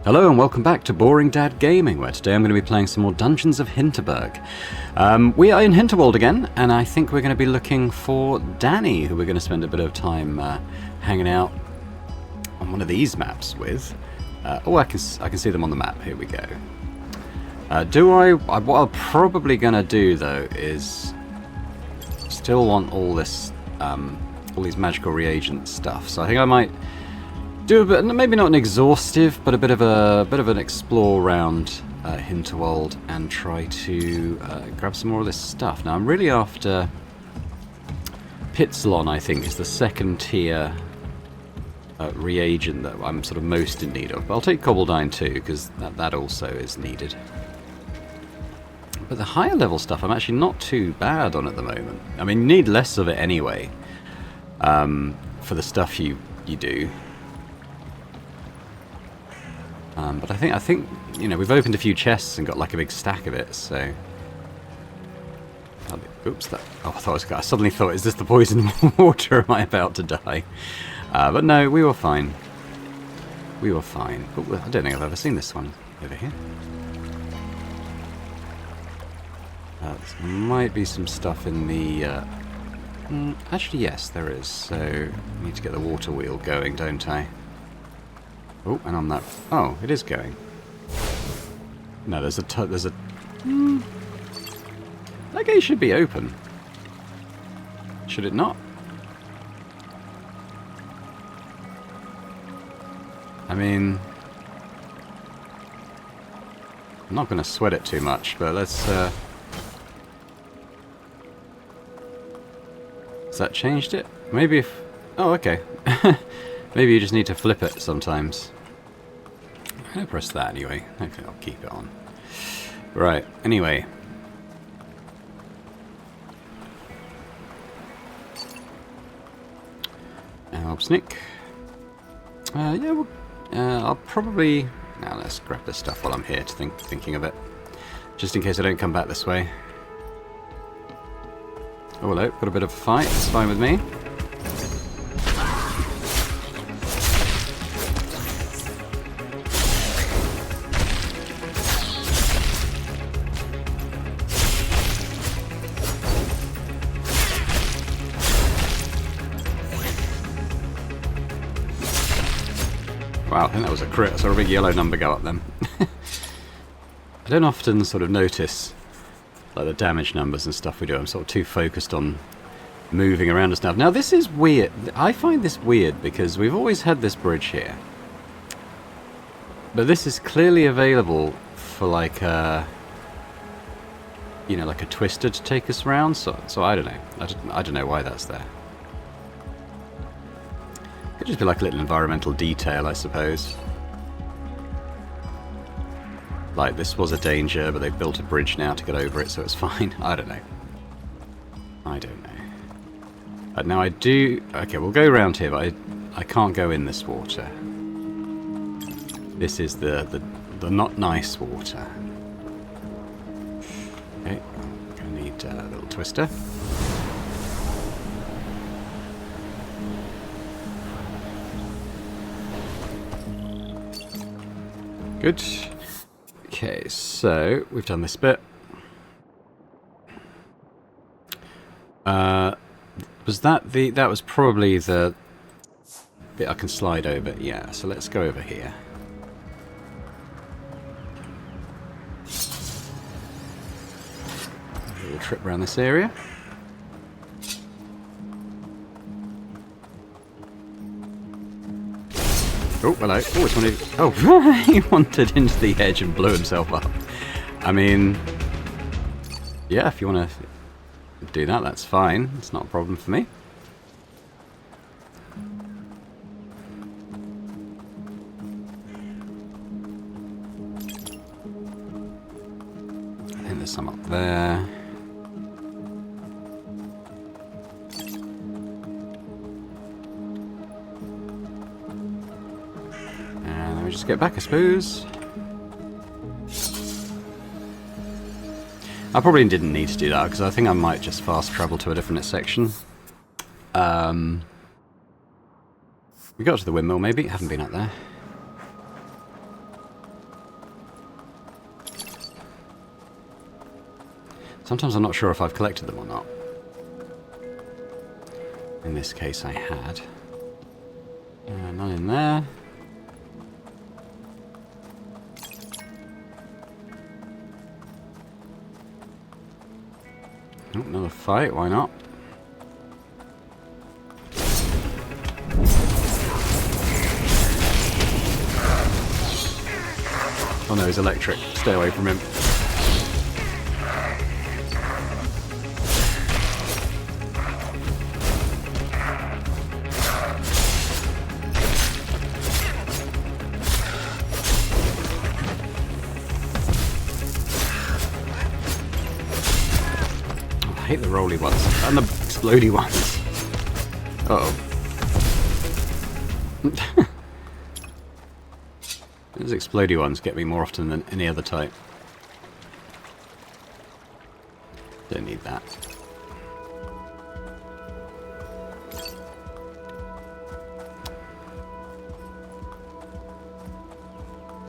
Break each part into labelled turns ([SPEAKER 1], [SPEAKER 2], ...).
[SPEAKER 1] Hello and welcome back to Boring Dad Gaming, where today I'm going to be playing some more Dungeons of Hinterberg. We are in Hinterwald again, and I think we're going to be looking for Danny, who we're going to spend a bit of time hanging out on one of these maps with. I can see them on the map. Here we go. What I'm probably going to do though is still want all this, all these magical reagent stuff. So I think I might do a bit, maybe not an exhaustive, but a bit of an explore around Hinterwald and try to grab some more of this stuff. Now I'm really after Pitslon. I think is the second tier reagent that I'm sort of most in need of. But I'll take Cobbledind too, because that also is needed. But the higher level stuff I'm actually not too bad on at the moment. I mean, you need less of it anyway for the stuff you do. But I think you know, we've opened a few chests and got like a big stack of it, so. Oops! I suddenly thought, is this the poison water? Am I about to die? But no, we were fine. We were fine. Oh, I don't think I've ever seen this one over here. There might be some stuff in the. Actually, yes, there is. So I need to get the water wheel going, don't I? Oh, and on that. Oh, it is going. No, there's a. That gate should be open. Should it not? I mean, I'm not going to sweat it too much, but let's. Has that changed it? Maybe if. Oh, okay. Maybe you just need to flip it sometimes. I'm going to press that anyway. Okay, I'll keep it on. Right, anyway. Snick. Yeah, well, I'll probably... Now let's grab this stuff while I'm here to thinking of it. Just in case I don't come back this way. Oh, hello. Got a bit of a fight. It's fine with me. Wow, I think that was a crit. I saw a big yellow number go up then. I don't often sort of notice like the damage numbers and stuff we do. I'm sort of too focused on moving around and stuff. Now this is weird. I find this weird because we've always had this bridge here. But this is clearly available for like a... You know, like a twister to take us around. So I don't know. I don't know why that's there. Could just be like a little environmental detail, I suppose. Like this was a danger, but they've built a bridge now to get over it, so it's fine. I don't know. I don't know. Now I do... Okay, we'll go around here, but I can't go in this water. This is the not nice water. Okay, gonna need a little twister. Good. Okay, so we've done this bit. Was that the... That was probably the bit I can slide over. Yeah, so let's go over here. A little trip around this area. Oh, hello. Oh, it's one of... Oh, he wandered into the edge and blew himself up. I mean... Yeah, if you want to do that, that's fine. It's not a problem for me. I think there's some up there. Just get back, I suppose. I probably didn't need to do that because I think I might just fast travel to a different section. We got to the windmill, maybe. Haven't been up there. Sometimes I'm not sure if I've collected them or not. In this case I had. None in there. Oh, another fight, why not? Oh no, he's electric. Stay away from him. I hate the rolly ones and the explodey ones. Uh-oh. Those explodey ones get me more often than any other type. Don't need that.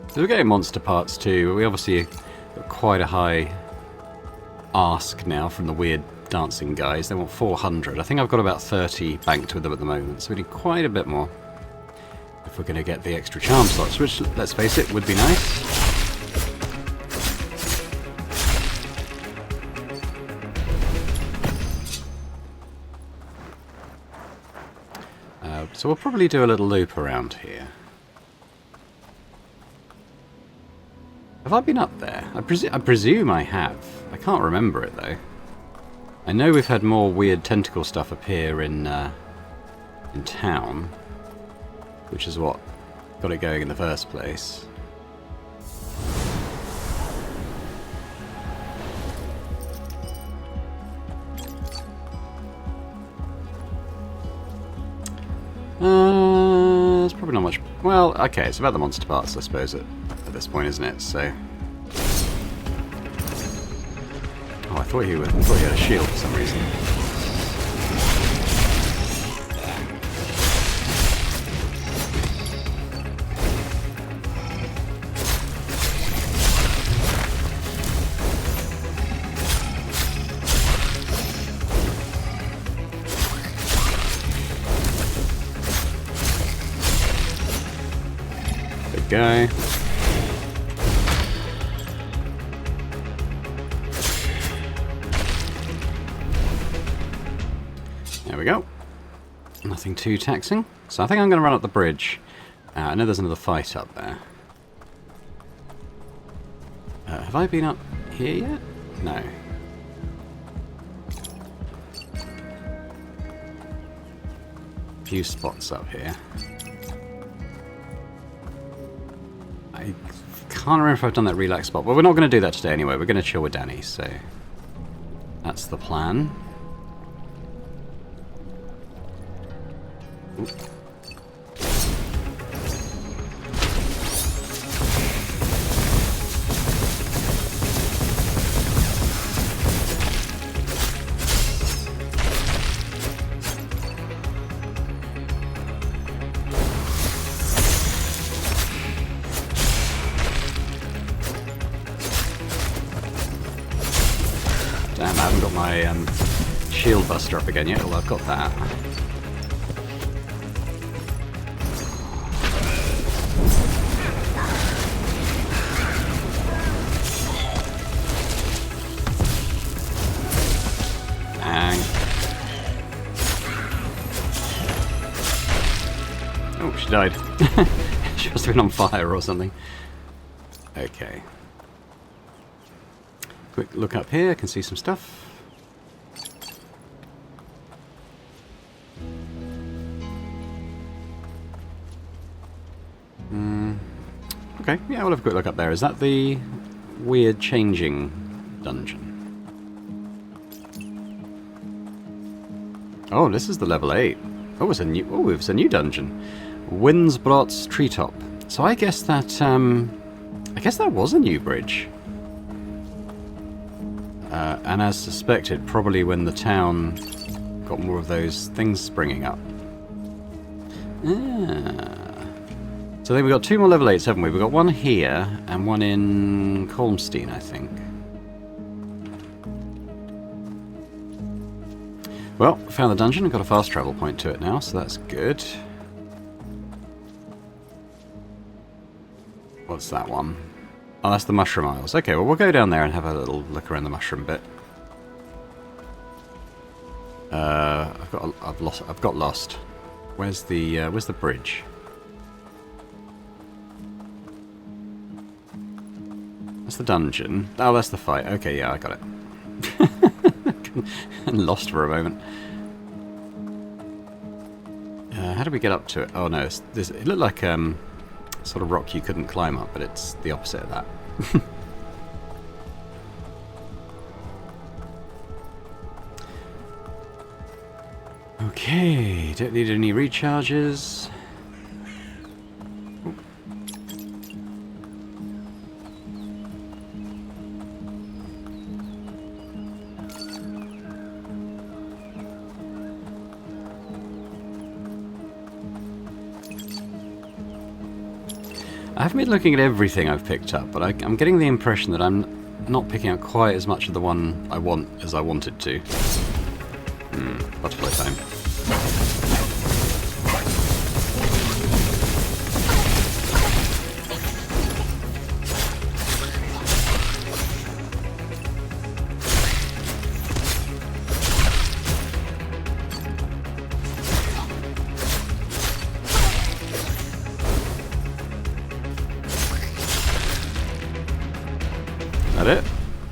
[SPEAKER 1] So we're getting monster parts too. We obviously got quite a high ask now from the weird dancing guys. They want 400. I think I've got about 30 banked with them at the moment, so we need quite a bit more if we're going to get the extra charm slots, which, let's face it, would be nice. So we'll probably do a little loop around here. Have I been up there? I presume I have. I can't remember it though. I know we've had more weird tentacle stuff appear in town, which is what got it going in the first place. There's probably not much. Well, okay, it's about the monster parts, I suppose, at this point, isn't it? So. Oh, I thought he had a shield for some reason. Big guy. There we go. Nothing too taxing. So I think I'm going to run up the bridge. I know there's another fight up there. Have I been up here yet? No. A few spots up here. I can't remember if I've done that relax spot. Well, we're not going to do that today anyway. We're going to chill with Danny, so that's the plan. Ooh. Damn, I haven't got my shield buster up again yet, although I've got that. Oh, she died. She must have been on fire or something. Okay. Quick look up here, I can see some stuff. Okay, yeah, we'll have a quick look up there. Is that the weird changing dungeon? Oh, this is the level 8. Oh, it's a new dungeon. Windsbrot's Treetop. So I guess that was a new bridge. And as suspected, probably when the town got more of those things springing up. Ah. So then we've got 2 more level 8s, haven't we? We've got one here and one in Kolmstein, I think. Well, found the dungeon and got a fast travel point to it now, so that's good. What's that one? Oh, that's the Mushroom Isles. Okay, well we'll go down there and have a little look around the mushroom bit. I've got lost. Where's the bridge? That's the dungeon. Oh, that's the fight. Okay, yeah, I got it. Lost for a moment. How do we get up to it? Oh no, it looked like sort of rock you couldn't climb up, but it's the opposite of that. Okay, don't need any recharges. I haven't been looking at everything I've picked up, but I'm getting the impression that I'm not picking up quite as much of the one I want as I wanted to. Butterfly time.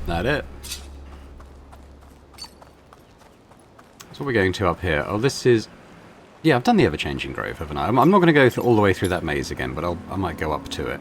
[SPEAKER 1] That it. So what are we going to up here? Oh, this is... Yeah, I've done the Ever-Changing Grove, haven't I? I'm not going to go all the way through that maze again, but I might go up to it.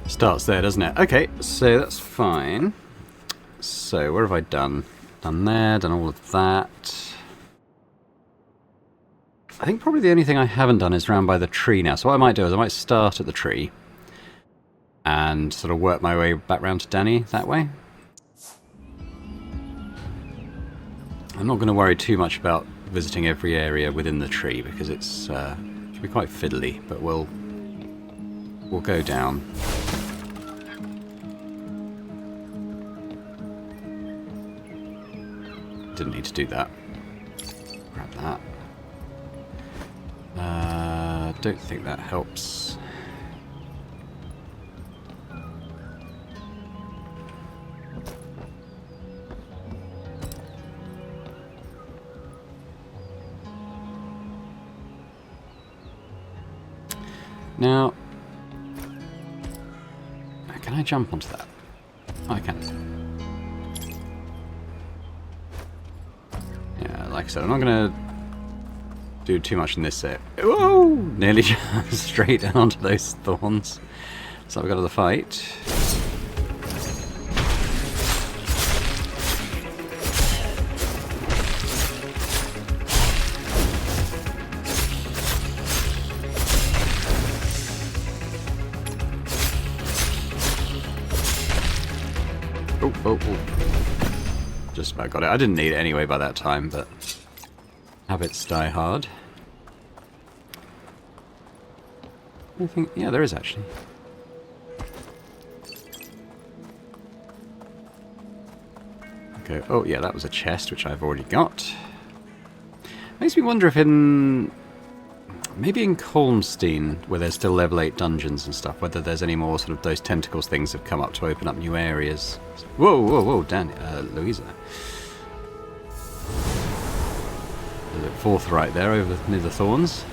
[SPEAKER 1] Starts there, doesn't it? Okay, so that's fine. So, where have I done? Done there, done all of that. I think probably the only thing I haven't done is round by the tree now. So what I might do is I might start at the tree and sort of work my way back round to Danny that way. I'm not going to worry too much about visiting every area within the tree because it can be quite fiddly, but we'll go down. Didn't need to do that. Grab that. Don't think that helps. Now, can I jump onto that? Oh, I can. Like I said, I'm not going to do too much in this set. Whoa! Nearly jumped straight down onto those thorns. So we've got to the fight. Oh. Just about got it. I didn't need it anyway by that time, but habits die hard. I think, yeah, there is actually. Okay, oh yeah, that was a chest, which I've already got. Makes me wonder if maybe in Kalmstein, where there's still level 8 dungeons and stuff, whether there's any more sort of those tentacles things have come up to open up new areas. Whoa, whoa, whoa, Danny, Louisa. There's a fourth right there, over near the thorns.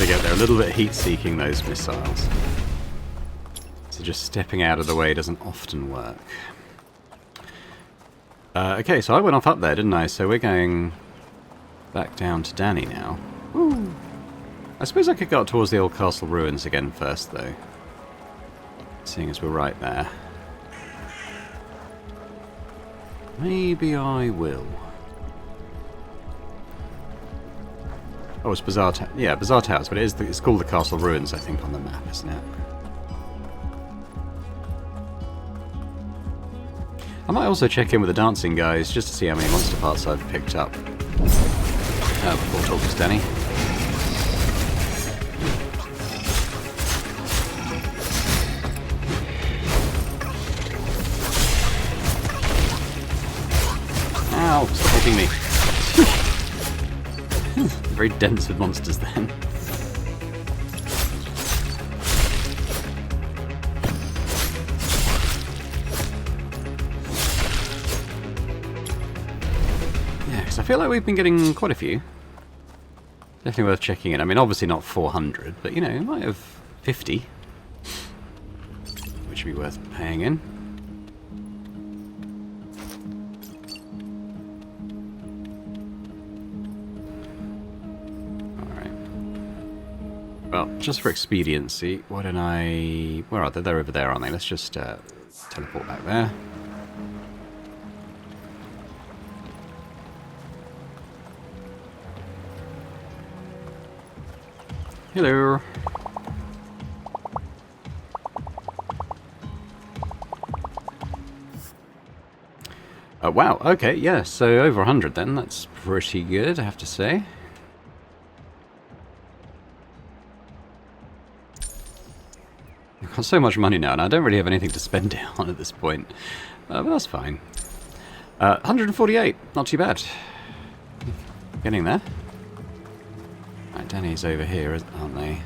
[SPEAKER 1] to get there. A little bit heat-seeking, those missiles. So just stepping out of the way doesn't often work. Okay, so I went off up there, didn't I? So we're going back down to Danny now. Ooh. I suppose I could go up towards the old castle ruins again first, though. Seeing as we're right there. Maybe I will. Oh, it's Bazaar Towers. Yeah, Bazaar Towers, but it's called the Castle Ruins, I think, on the map, isn't it? I might also check in with the dancing guys, just to see how many monster parts I've picked up. Before talking to Danny. Ow, stop hitting me. Very dense with monsters then. Yeah, because I feel like we've been getting quite a few. Definitely worth checking in. I mean, obviously not 400, but you know, we might have 50. Which would be worth paying in. Well, just for expediency, why don't I... Where are they? They're over there, aren't they? Let's just teleport back there. Hello. Wow, okay, yeah, so over 100 then. That's pretty good, I have to say. I've got so much money now, and I don't really have anything to spend it on at this point. But that's fine. 148, not too bad. Getting there. Right, Danny's over here, aren't they?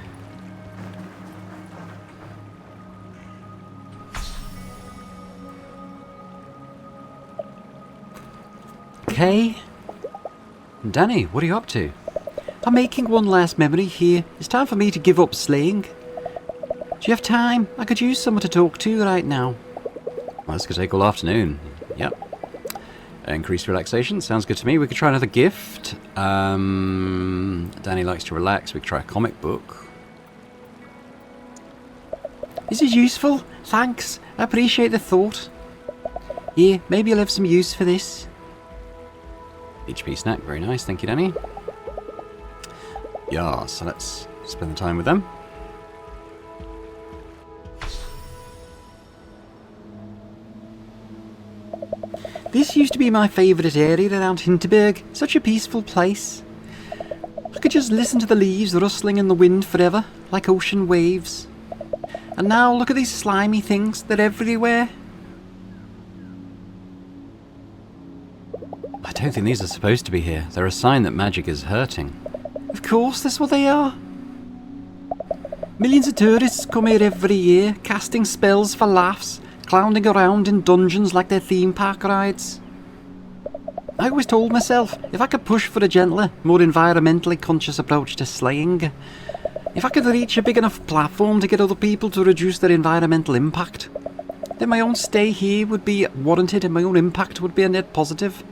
[SPEAKER 2] Okay.
[SPEAKER 1] Danny, what are you up to?
[SPEAKER 2] I'm making one last memory here. It's time for me to give up slaying. Do you have time? I could use someone to talk to right now.
[SPEAKER 1] Well, this could take all afternoon. Yep. Increased relaxation, sounds good to me. We could try another gift. Danny likes to relax. We could try a comic book.
[SPEAKER 2] This is useful. Thanks. I appreciate the thought. Here, maybe you'll have some use for this.
[SPEAKER 1] HP snack, very nice. Thank you, Danny. Yeah, so let's spend the time with them.
[SPEAKER 2] This used to be my favourite area around Hinterberg. Such a peaceful place. I could just listen to the leaves rustling in the wind forever, like ocean waves. And now look at these slimy things. They're everywhere.
[SPEAKER 1] I don't think these are supposed to be here. They're a sign that magic is hurting.
[SPEAKER 2] Of course, that's what they are. Millions of tourists come here every year, casting spells for laughs, clowning around in dungeons like their theme park rides. I always told myself, if I could push for a gentler, more environmentally conscious approach to slaying, if I could reach a big enough platform to get other people to reduce their environmental impact, then my own stay here would be warranted and my own impact would be a net positive.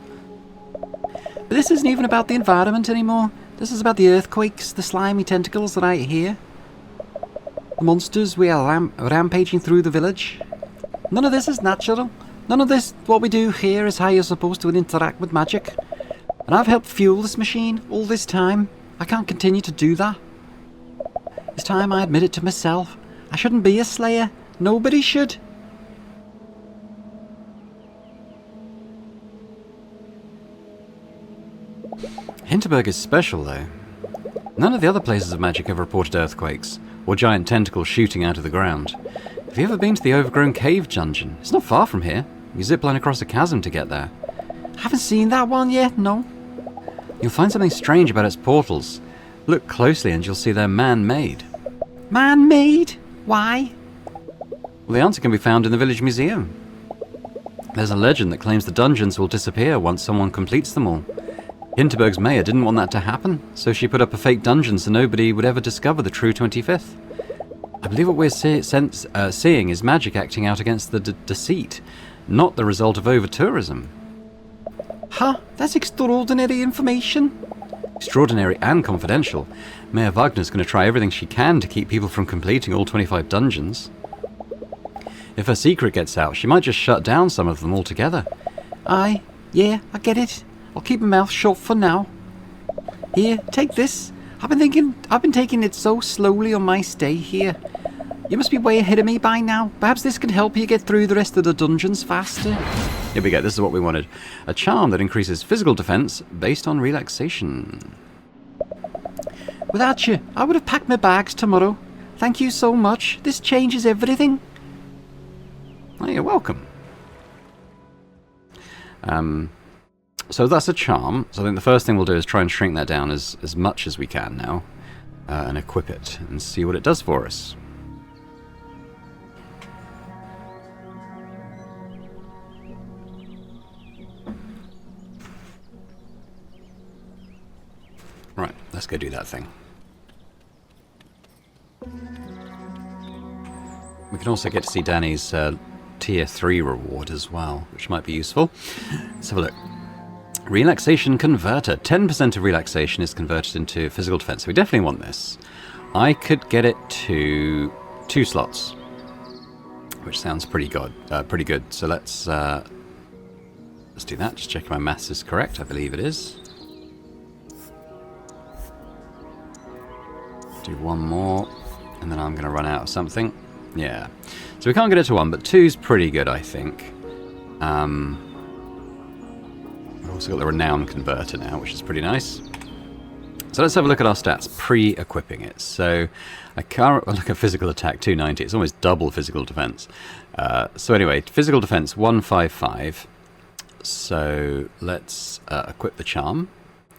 [SPEAKER 2] But this isn't even about the environment anymore. This is about the earthquakes, the slimy tentacles right here. The monsters we are rampaging through the village. None of this is natural. None of this, what we do here, is how you're supposed to interact with magic. And I've helped fuel this machine all this time. I can't continue to do that. It's time I admit it to myself. I shouldn't be a slayer. Nobody should.
[SPEAKER 1] Hinterberg is special, though. None of the other places of magic have reported earthquakes, or giant tentacles shooting out of the ground. Have you ever been to the overgrown cave dungeon? It's not far from here. You zipline across a chasm to get there.
[SPEAKER 2] Haven't seen that one yet, no.
[SPEAKER 1] You'll find something strange about its portals. Look closely and you'll see they're man-made.
[SPEAKER 2] Man-made? Why?
[SPEAKER 1] Well, the answer can be found in the village museum. There's a legend that claims the dungeons will disappear once someone completes them all. Hinterberg's mayor didn't want that to happen, so she put up a fake dungeon so nobody would ever discover the true 25th. I believe what we're seeing is magic acting out against the deceit, not the result of over-tourism.
[SPEAKER 2] Huh? That's extraordinary information.
[SPEAKER 1] Extraordinary and confidential. Mayor Wagner's going to try everything she can to keep people from completing all 25 dungeons. If her secret gets out, she might just shut down some of them altogether.
[SPEAKER 2] Aye, yeah, I get it. I'll keep my mouth shut for now. Here, take this. I've been taking it so slowly on my stay here. You must be way ahead of me by now. Perhaps this could help you get through the rest of the dungeons faster.
[SPEAKER 1] Here we go, this is what we wanted. A charm that increases physical defense based on relaxation.
[SPEAKER 2] Without you, I would have packed my bags tomorrow. Thank you so much. This changes everything.
[SPEAKER 1] Oh, you're welcome. So that's a charm. So I think the first thing we'll do is try and shrink that down as much as we can now. And equip it and see what it does for us. Right, let's go do that thing. We can also get to see Danny's tier 3 reward as well, which might be useful. Let's have a look. Relaxation converter. 10% of relaxation is converted into physical defense. So we definitely want this. I could get it to 2 slots, which sounds pretty good. So let's do that. Just check my maths is correct. I believe it is. Do one more, and then I'm going to run out of something. Yeah. So we can't get it to 1, but 2's pretty good, I think. We've also got the renown converter now, which is pretty nice. So let's have a look at our stats pre-equipping it. So I can't look at physical attack 290. It's almost double physical defense. So anyway, physical defense 155. So let's equip the charm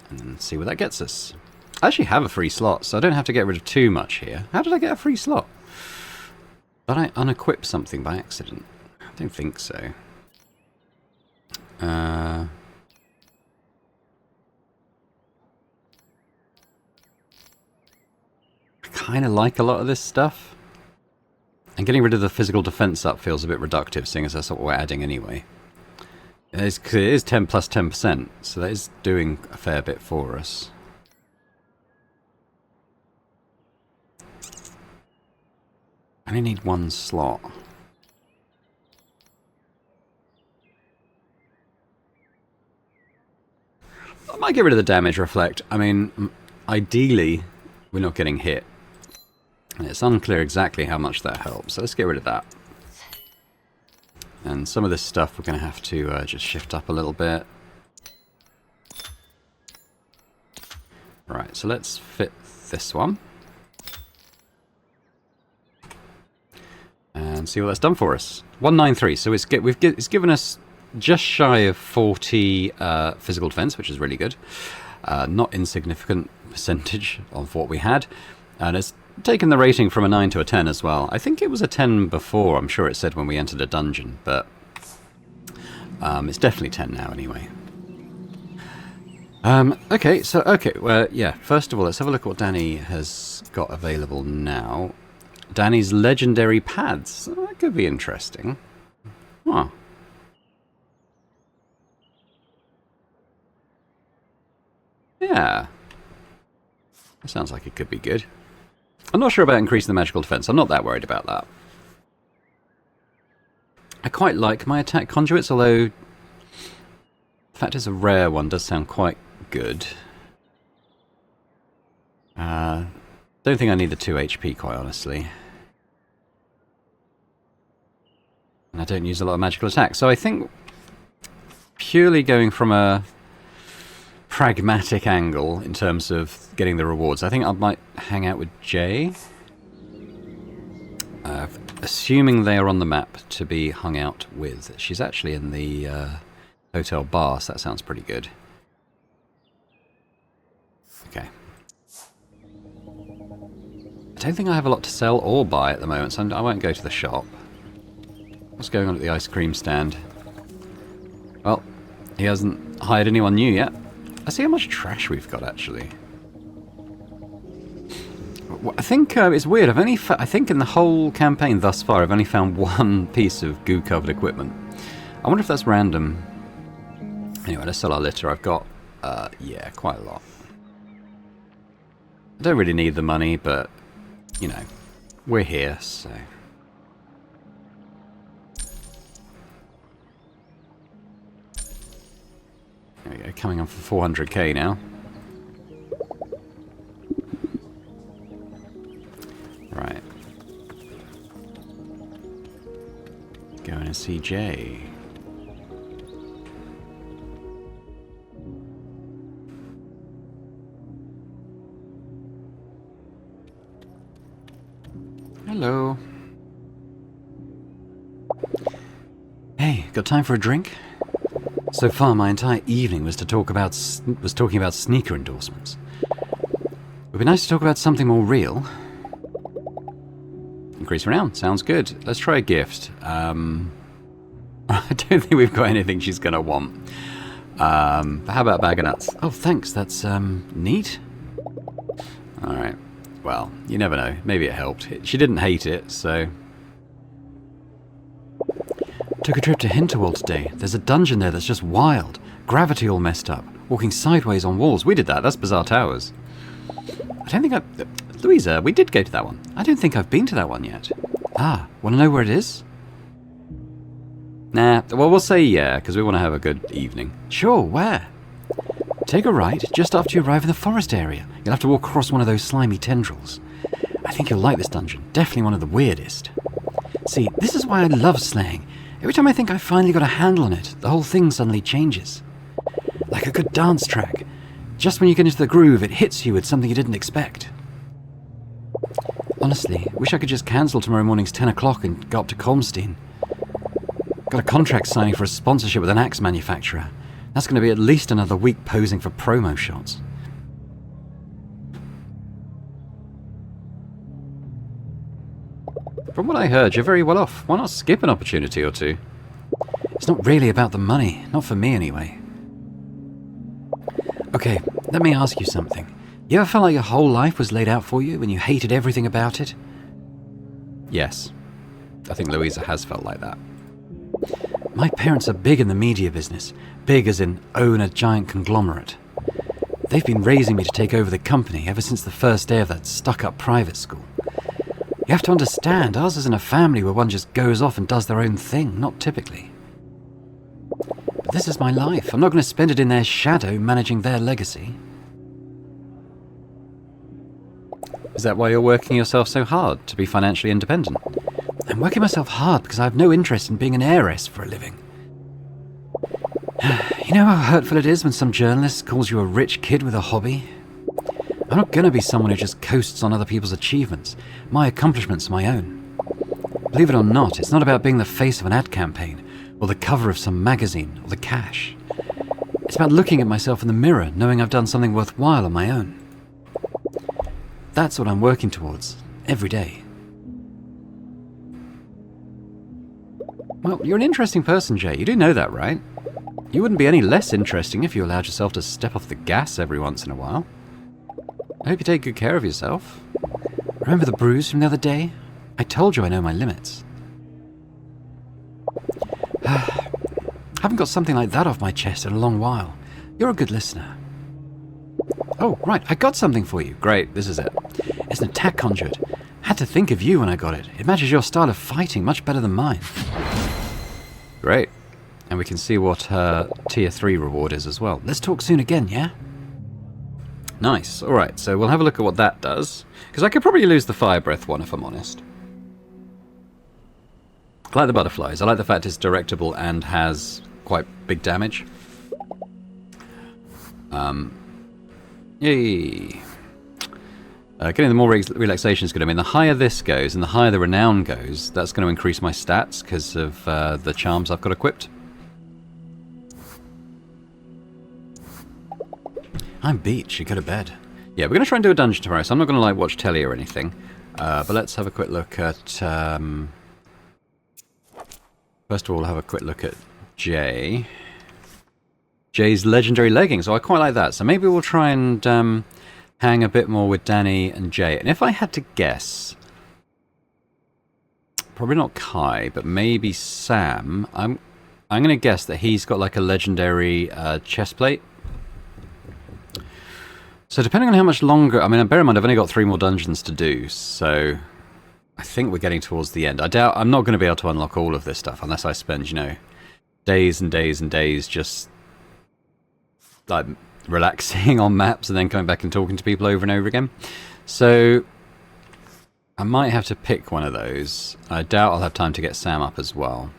[SPEAKER 1] and then see what that gets us. I actually have a free slot, so I don't have to get rid of too much here. How did I get a free slot? Did I unequip something by accident? I don't think so. I kind of like a lot of this stuff. And getting rid of the physical defense up feels a bit reductive, seeing as that's what we're adding anyway. It is 10 plus 10%, so that is doing a fair bit for us. I only need 1 slot. I might get rid of the damage reflect. I mean, ideally, we're not getting hit. And it's unclear exactly how much that helps, so let's get rid of that. And some of this stuff we're going to have to just shift up a little bit. Right, so let's fit this one. And see what that's done for us. 193, so it's given us just shy of 40 physical defense, which is really good. Not insignificant percentage of what we had. And it's taken the rating from a 9 to a 10 as well. I think it was a 10 before, I'm sure it said when we entered a dungeon, but it's definitely 10 now anyway. Okay, well, yeah, first of all, let's have a look at what Danny has got available now. Danny's legendary pads. Oh, that could be interesting. Huh. Yeah. That sounds like it could be good. I'm not sure about increasing the magical defense. I'm not that worried about that. I quite like my attack conduits, although the fact it's a rare one does sound quite good. Don't think I need the 2 HP, quite honestly. And I don't use a lot of magical attack, so I think purely going from a pragmatic angle in terms of getting the rewards, I think I might hang out with Jay. Assuming they are on the map to be hung out with. She's actually in the hotel bar, so that sounds pretty good. Okay. I don't think I have a lot to sell or buy at the moment, so I won't go to the shop. What's going on at the ice cream stand? Well, he hasn't hired anyone new yet. Let's see how much trash we've got, actually. I think it's weird. I think in the whole campaign thus far, I've only found one piece of goo-covered equipment. I wonder if that's random. Anyway, let's sell our litter. I've got, yeah, quite a lot. I don't really need the money, but, you know, we're here, so... There we go, coming on for 400k now. Right. Going to see Jay. Hello. Hey, got time for a drink? So far, my entire evening was talking about sneaker endorsements. It would be nice to talk about something more real. Increase renown, sounds good. Let's try a gift. I don't think we've got anything she's gonna want. But how about a bag of nuts? Oh, thanks. That's neat. All right. Well, you never know. Maybe it helped. She didn't hate it, so... Took a trip to Hinterwald today. There's a dungeon there that's just wild. Gravity all messed up. Walking sideways on walls. We did that. That's Bizarre Towers. I don't think Louisa, we did go to that one. I don't think I've been to that one yet. Ah, want to know where it is? Nah, well, we'll say yeah, because we want to have a good evening. Sure, where? Take a right just after you arrive in the forest area. You'll have to walk across one of those slimy tendrils. I think you'll like this dungeon. Definitely one of the weirdest. See, this is why I love slaying. Every time I think I've finally got a handle on it, the whole thing suddenly changes. Like a good dance track. Just when you get into the groove, it hits you with something you didn't expect. Honestly, wish I could just cancel tomorrow morning's 10 o'clock and go up to Colmstein. Got a contract signing for a sponsorship with an axe manufacturer. That's going to be at least another week posing for promo shots. From what I heard, you're very well off. Why not skip an opportunity or two? It's not really about the money. Not for me, anyway. Okay, let me ask you something. You ever felt like your whole life was laid out for you and you hated everything about it? Yes. I think Louisa has felt like that. My parents are big in the media business. Big as in own a giant conglomerate. They've been raising me to take over the company ever since the first day of that stuck-up private school. You have to understand, ours isn't a family where one just goes off and does their own thing, not typically. But this is my life. I'm not going to spend it in their shadow managing their legacy. Is that why you're working yourself so hard, to be financially independent? I'm working myself hard because I have no interest in being an heiress for a living. You know how hurtful it is when some journalist calls you a rich kid with a hobby? I'm not going to be someone who just coasts on other people's achievements. My accomplishments are my own. Believe it or not, it's not about being the face of an ad campaign, or the cover of some magazine, or the cash. It's about looking at myself in the mirror, knowing I've done something worthwhile on my own. That's what I'm working towards, every day. Well, you're an interesting person, Jay. You do know that, right? You wouldn't be any less interesting if you allowed yourself to step off the gas every once in a while. I hope you take good care of yourself. Remember the bruise from the other day? I told you I know my limits. Haven't got something like that off my chest in a long while. You're a good listener. Oh, right, I got something for you. Great, this is it. It's an attack conjured. Had to think of you when I got it. It matches your style of fighting much better than mine. Great. And we can see what her tier 3 reward is as well. Let's talk soon again, yeah? Nice. Alright, so we'll have a look at what that does. Because I could probably lose the fire breath one if I'm honest. I like the butterflies. I like the fact it's directable and has quite big damage. Yay. Getting the more relaxation is good. I mean, the higher this goes and the higher the renown goes, that's going to increase my stats because of the charms I've got equipped. I'm beat. Should go to bed. Yeah, we're going to try and do a dungeon tomorrow, so I'm not going to like watch telly or anything. But let's have a quick look at... First of all, have a quick look at Jay. Jay's legendary leggings. Oh, I quite like that. So maybe we'll try and hang a bit more with Danny and Jay. And if I had to guess, probably not Kai, but maybe Sam. I'm going to guess that he's got like a legendary chest plate. So depending on how much longer... I mean, bear in mind, I've only got 3 more dungeons to do, so I think we're getting towards the end. I doubt... I'm not going to be able to unlock all of this stuff unless I spend, you know, days and days and days just like relaxing on maps and then coming back and talking to people over and over again. So I might have to pick one of those. I doubt I'll have time to get Sam up as well.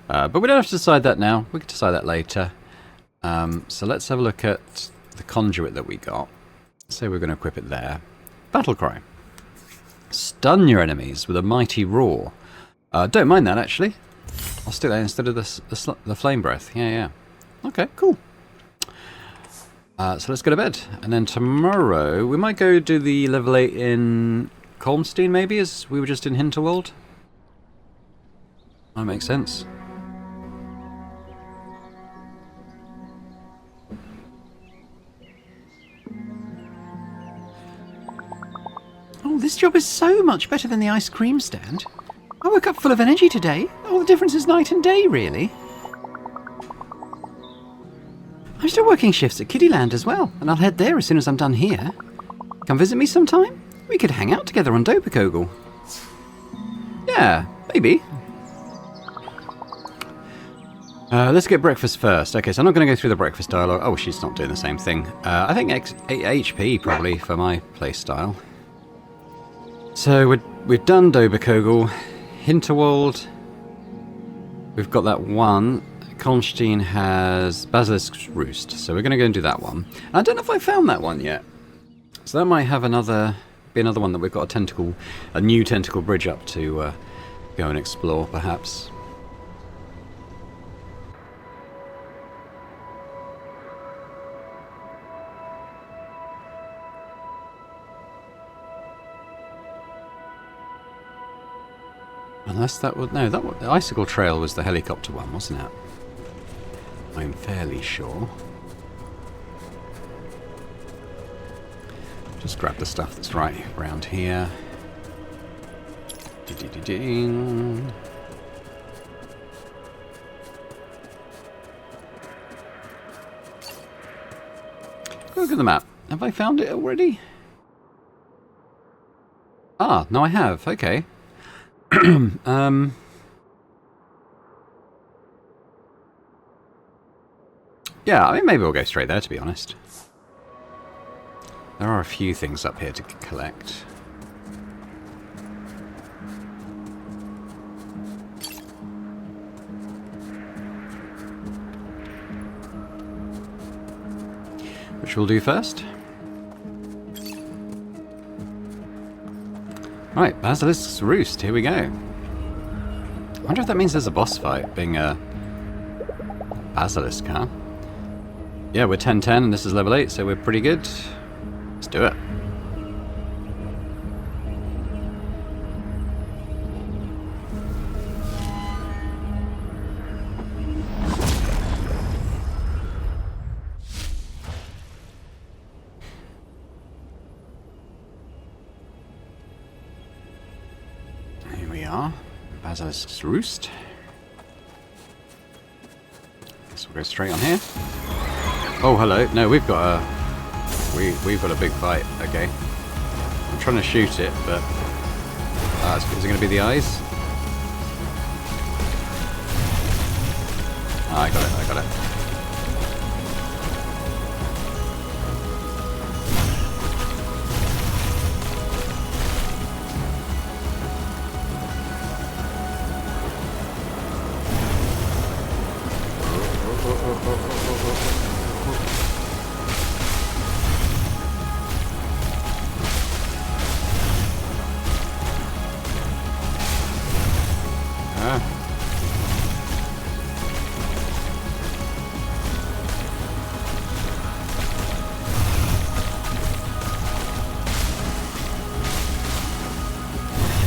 [SPEAKER 1] But we don't have to decide that now. We can decide that later. So let's have a look at the conduit that we got. So we're going to equip it there. Battle cry. Stun your enemies with a mighty roar. Don't mind that, actually. I'll stick that instead of the flame breath. Yeah. Okay, cool. So let's go to bed. And then tomorrow, we might go do the level 8 in Kalmstein, maybe, as we were just in Hinterwald. That makes sense.
[SPEAKER 2] Oh, this job is so much better than the ice cream stand. I woke up full of energy today. All the difference is night and day, really. I'm still working shifts at Kiddieland as well, and I'll head there as soon as I'm done here. Come visit me sometime? We could hang out together on Dopakogel.
[SPEAKER 1] Yeah, maybe. Let's get breakfast first. Okay, so I'm not going to go through the breakfast dialogue. Oh, she's not doing the same thing. I think 8 HP probably for my playstyle. So we've done Dopakogel, Hinterwald. We've got that one. Kalmstein has Basilisk's Roost, so we're going to go and do that one. And I don't know if I found that one yet. So that might have be another one that we've got a new tentacle bridge up to go and explore, perhaps. Unless that would... No, the Icicle Trail was the helicopter one, wasn't it? I'm fairly sure. Just grab the stuff that's right around here. Ding. Look at the map. Have I found it already? Ah, no I have. Okay. Yeah, I mean, maybe we'll go straight there, to be honest. There are a few things up here to collect. Which we'll do first. Right, Basilisk's Roost, here we go. I wonder if that means there's a boss fight, being a Basilisk, huh? Yeah, we're 10-10 and this is level 8, so we're pretty good. Let's do it. Here we are, Basilisk's Roost. Guess we'll go straight on here. Oh, hello. No, we've got a big fight. Okay. I'm trying to shoot it, but is it going to be the eyes? Oh, I got it.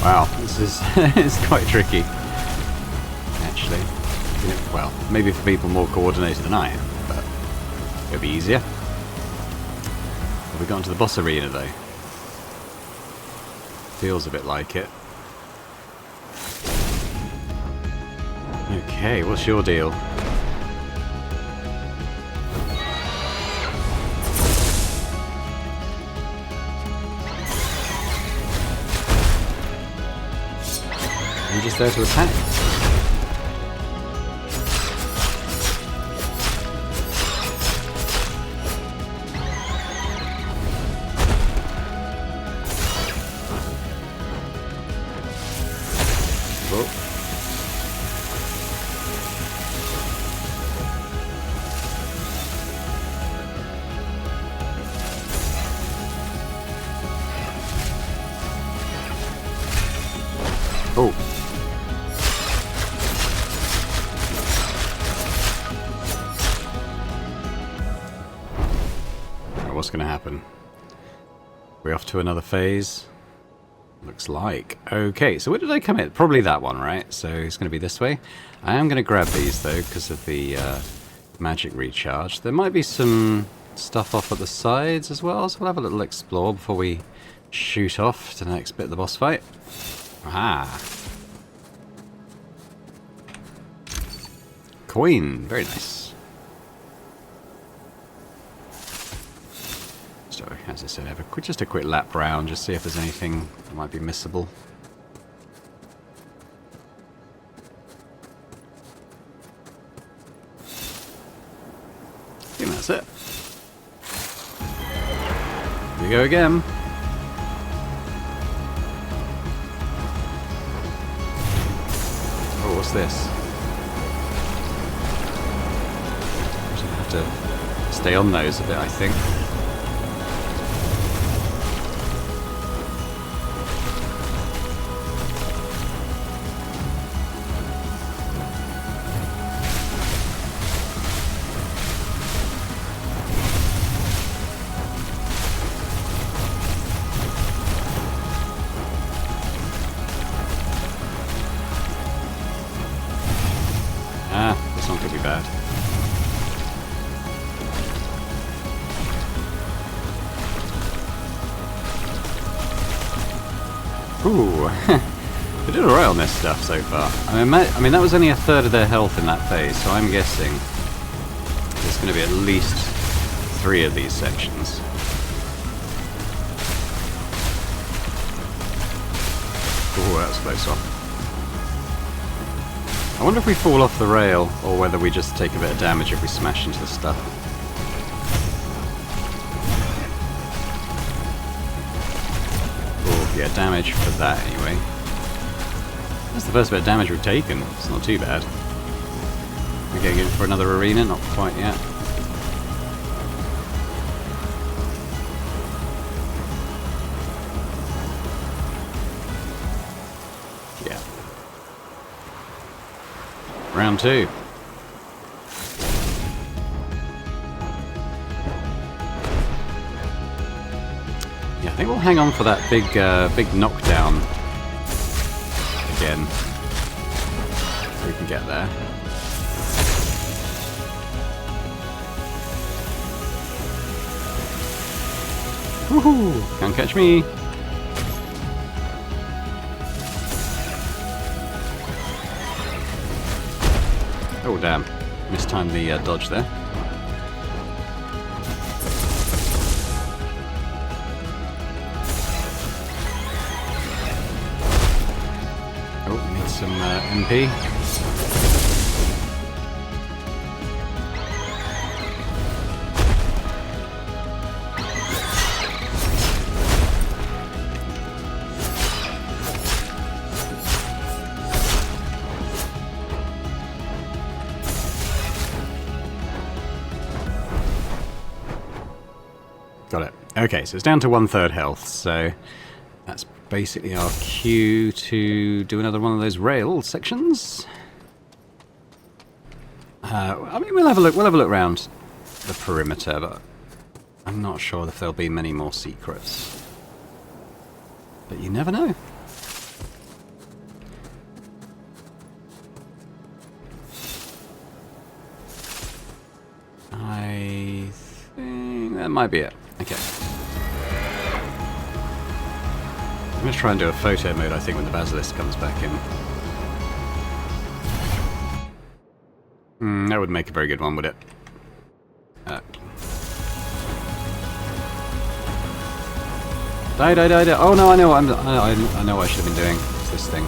[SPEAKER 1] Wow, this is it's quite tricky, actually. You know, well, maybe for people more coordinated than I am, but it'll be easier. Have we got into the boss arena though? Feels a bit like it. Okay, what's your deal? I'm just there to attack. Oh. Right, what's going to happen? We're off to another phase? Looks like. Okay, so where did I come in? Probably that one, right? So it's going to be this way. I am going to grab these, though, because of the magic recharge. There might be some stuff off at the sides as well, so we'll have a little explore before we shoot off to the next bit of the boss fight. Aha! Coin, very nice. So, as I said, have just a quick lap round, just see if there's anything that might be missable. I think that's it. Here we go again. Oh, what's this? To stay on those a bit, I think. Ah, this one could be bad. Ooh, they did alright on this stuff so far. I mean, that was only a third of their health in that phase, so I'm guessing there's going to be at least 3 of these sections. Ooh, that's close off. I wonder if we fall off the rail, or whether we just take a bit of damage if we smash into the stuff. Yeah, damage for that anyway. That's the first bit of damage we've taken. It's not too bad. We're getting in for another arena? Not quite yet. Yeah. Round 2. I think we'll hang on for that big knockdown again, so we can get there. Woohoo! Can't catch me! Oh damn, mistimed the dodge there. Some MP. Got it. Okay, so it's down to 1/3 health, so that's basically our cue to do another one of those rail sections. I mean, we'll have a look around the perimeter, but I'm not sure if there'll be many more secrets. But you never know. That might be it. Okay. I'm going to try and do a photo mode, I think, when the Basilisk comes back in. That would make a very good one, would it? Die. Oh no, I know what I know what I should have been doing. It's this thing.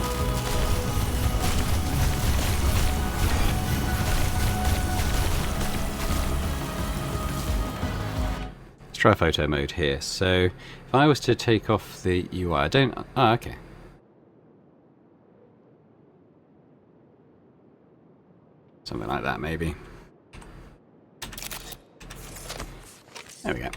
[SPEAKER 1] Let's try photo mode here. So, if I was to take off the UI, I don't... Oh, okay. Something like that, maybe. There we go.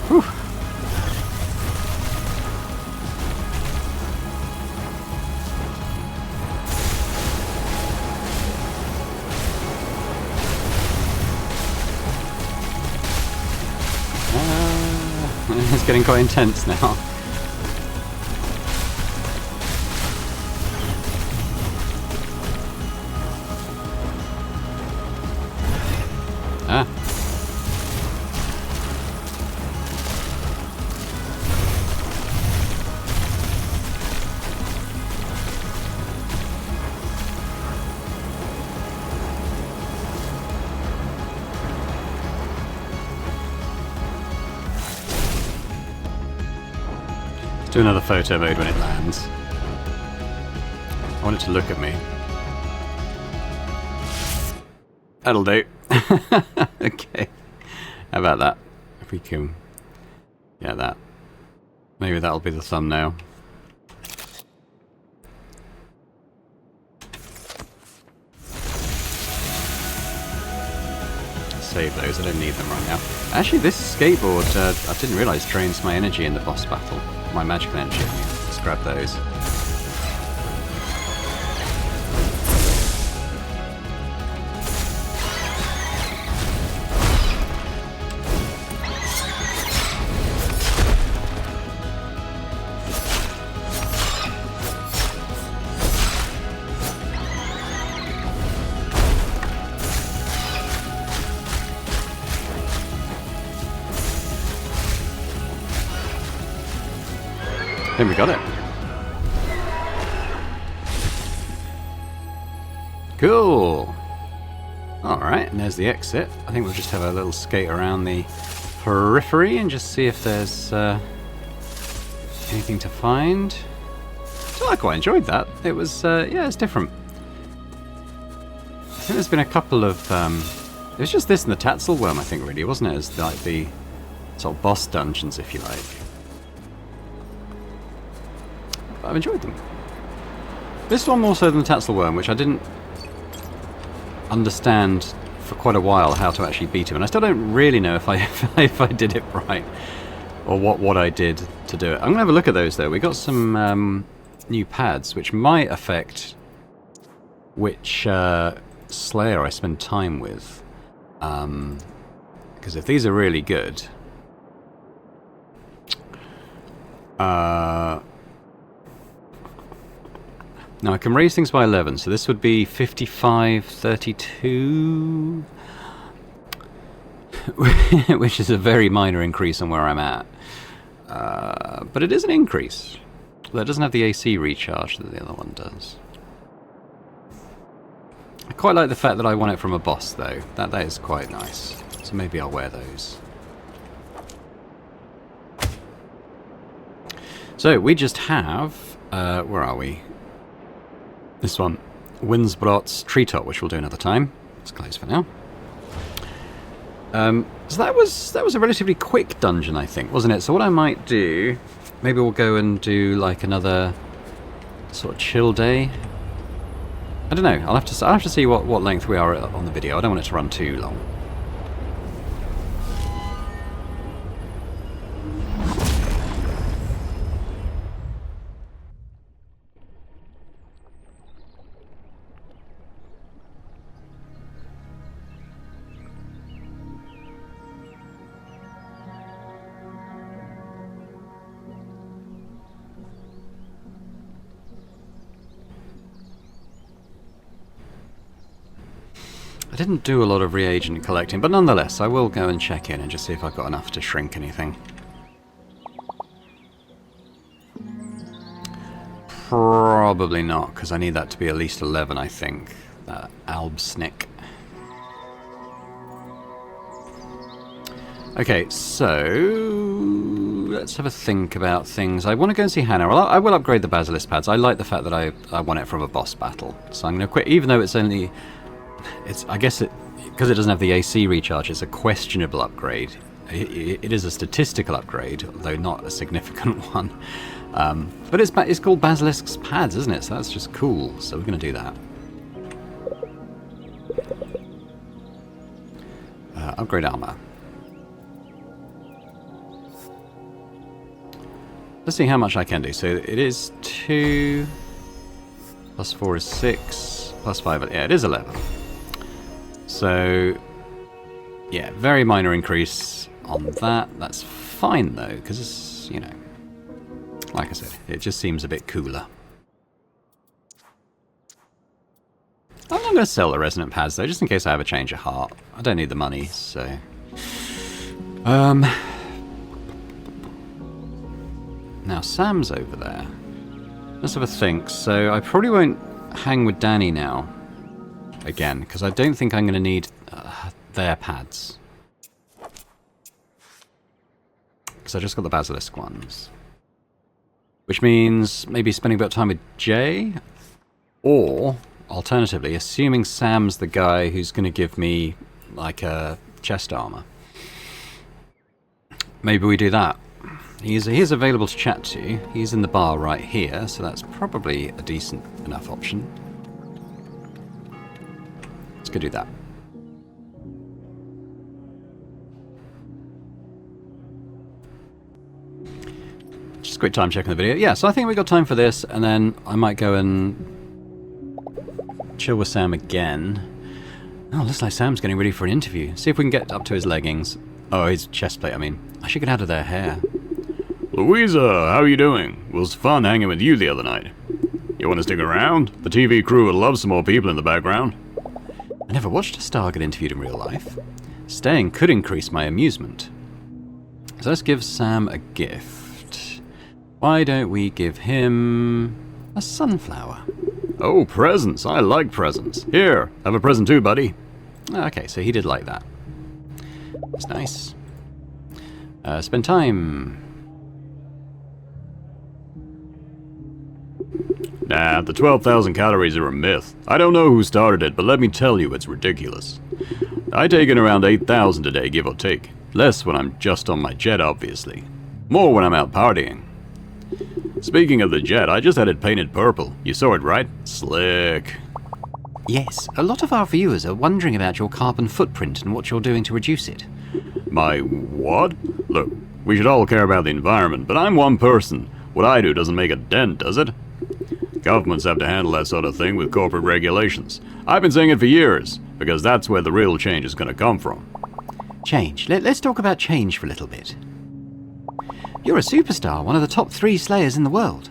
[SPEAKER 1] Whew. It's getting quite intense now. Ah. Let's do another photo mode when it lands. I want it to look at me. That'll do. Okay. How about that? If we can... Yeah, that. Maybe that'll be the thumbnail. Save those, I don't need them right now. Actually, this skateboard, I didn't realise, drains my energy in the boss battle. My magical energy. Let's grab those. I think we got it. Cool. Alright, and there's the exit. I think we'll just have a little skate around the periphery and just see if there's anything to find. So I quite enjoyed that. It was, yeah, it's different. I think there's been a couple of, it was just this and the Tatzel Worm, I think, really, wasn't it? As like the sort of boss dungeons, if you like. I've enjoyed them. This one more so than the Tatzel Worm, which I didn't understand for quite a while how to actually beat him, and I still don't really know if I if I did it right or what I did to do it. I'm gonna have a look at those though. We got some new pads which might affect which Slayer I spend time with, because if these are really good, now I can raise things by 11, so this would be 55, 32, which is a very minor increase on where I'm at. But it is an increase. That doesn't have the AC recharge that the other one does. I quite like the fact that I want it from a boss, though. That is quite nice. So maybe I'll wear those. So we just have, where are we? This one, Windsbrot's Treetop, which we'll do another time. It's closed for now. So that was a relatively quick dungeon, I think, wasn't it? So what I might do, maybe we'll go and do like another sort of chill day. I don't know. I'll have to see what length we are on the video. I don't want it to run too long. didn't do a lot of reagent collecting, but nonetheless, I will go and check in and just see if I've got enough to shrink anything. Probably not, because I need that to be at least 11, I think. That Albsnick. Okay, so let's have a think about things. I want to go and see Hannah. Well, I will upgrade the Basilisk pads. I like the fact that I won it from a boss battle. So I'm going to quit, even though it's only... I guess because it doesn't have the AC recharge, it's a questionable upgrade. It is a statistical upgrade, though not a significant one. But it's called Basilisk's pads, isn't it? So that's just cool. So we're going to do that. Upgrade armor. Let's see how much I can do. So it is 2, plus 4 is 6, plus 5, yeah, it is 11. So, yeah, very minor increase on that. That's fine, though, because it's, you know, like I said, it just seems a bit cooler. I'm not going to sell the resonant pads, though, just in case I have a change of heart. I don't need the money, so... Now, Sam's over there. Let's have a think. So, I probably won't hang with Danny now. Again, because I don't think I'm going to need their pads. Because I just got the Basilisk ones. Which means maybe spending a bit of time with Jay. Or, alternatively, assuming Sam's the guy who's going to give me, like, a chest armor. Maybe we do that. He is available to chat to. He's in the bar right here, so that's probably a decent enough option. Let's go do that. Just a quick time check on the video. Yeah, so I think we got time for this, and then I might go and chill with Sam again. Oh, looks like Sam's getting ready for an interview. See if we can get up to his leggings. Oh, his chest plate, I mean. I should get out of their hair.
[SPEAKER 3] Louisa, how are you doing? It was fun hanging with you the other night. You want to stick around? The TV crew would love some more people in the background.
[SPEAKER 1] I never watched a star get interviewed in real life. Staying could increase my amusement. So let's give Sam a gift. Why don't we give him a sunflower?
[SPEAKER 3] Oh, presents. I like presents. Here, have a present too, buddy.
[SPEAKER 1] Okay, so he did like that. That's nice. Spend time.
[SPEAKER 3] Nah, the 12,000 calories are a myth. I don't know who started it, but let me tell you, it's ridiculous. I take in around 8,000 a day, give or take. Less when I'm just on my jet, obviously. More when I'm out partying. Speaking of the jet, I just had it painted purple. You saw it, right? Slick.
[SPEAKER 2] Yes, a lot of our viewers are wondering about your carbon footprint and what you're doing to reduce it.
[SPEAKER 3] My what? Look, we should all care about the environment, but I'm one person. What I do doesn't make a dent, does it? Governments have to handle that sort of thing with corporate regulations. I've been saying it for years, because that's where the real change is going to come from.
[SPEAKER 2] Change. Let's talk about change for a little bit. You're a superstar, one of the top 3 slayers in the world.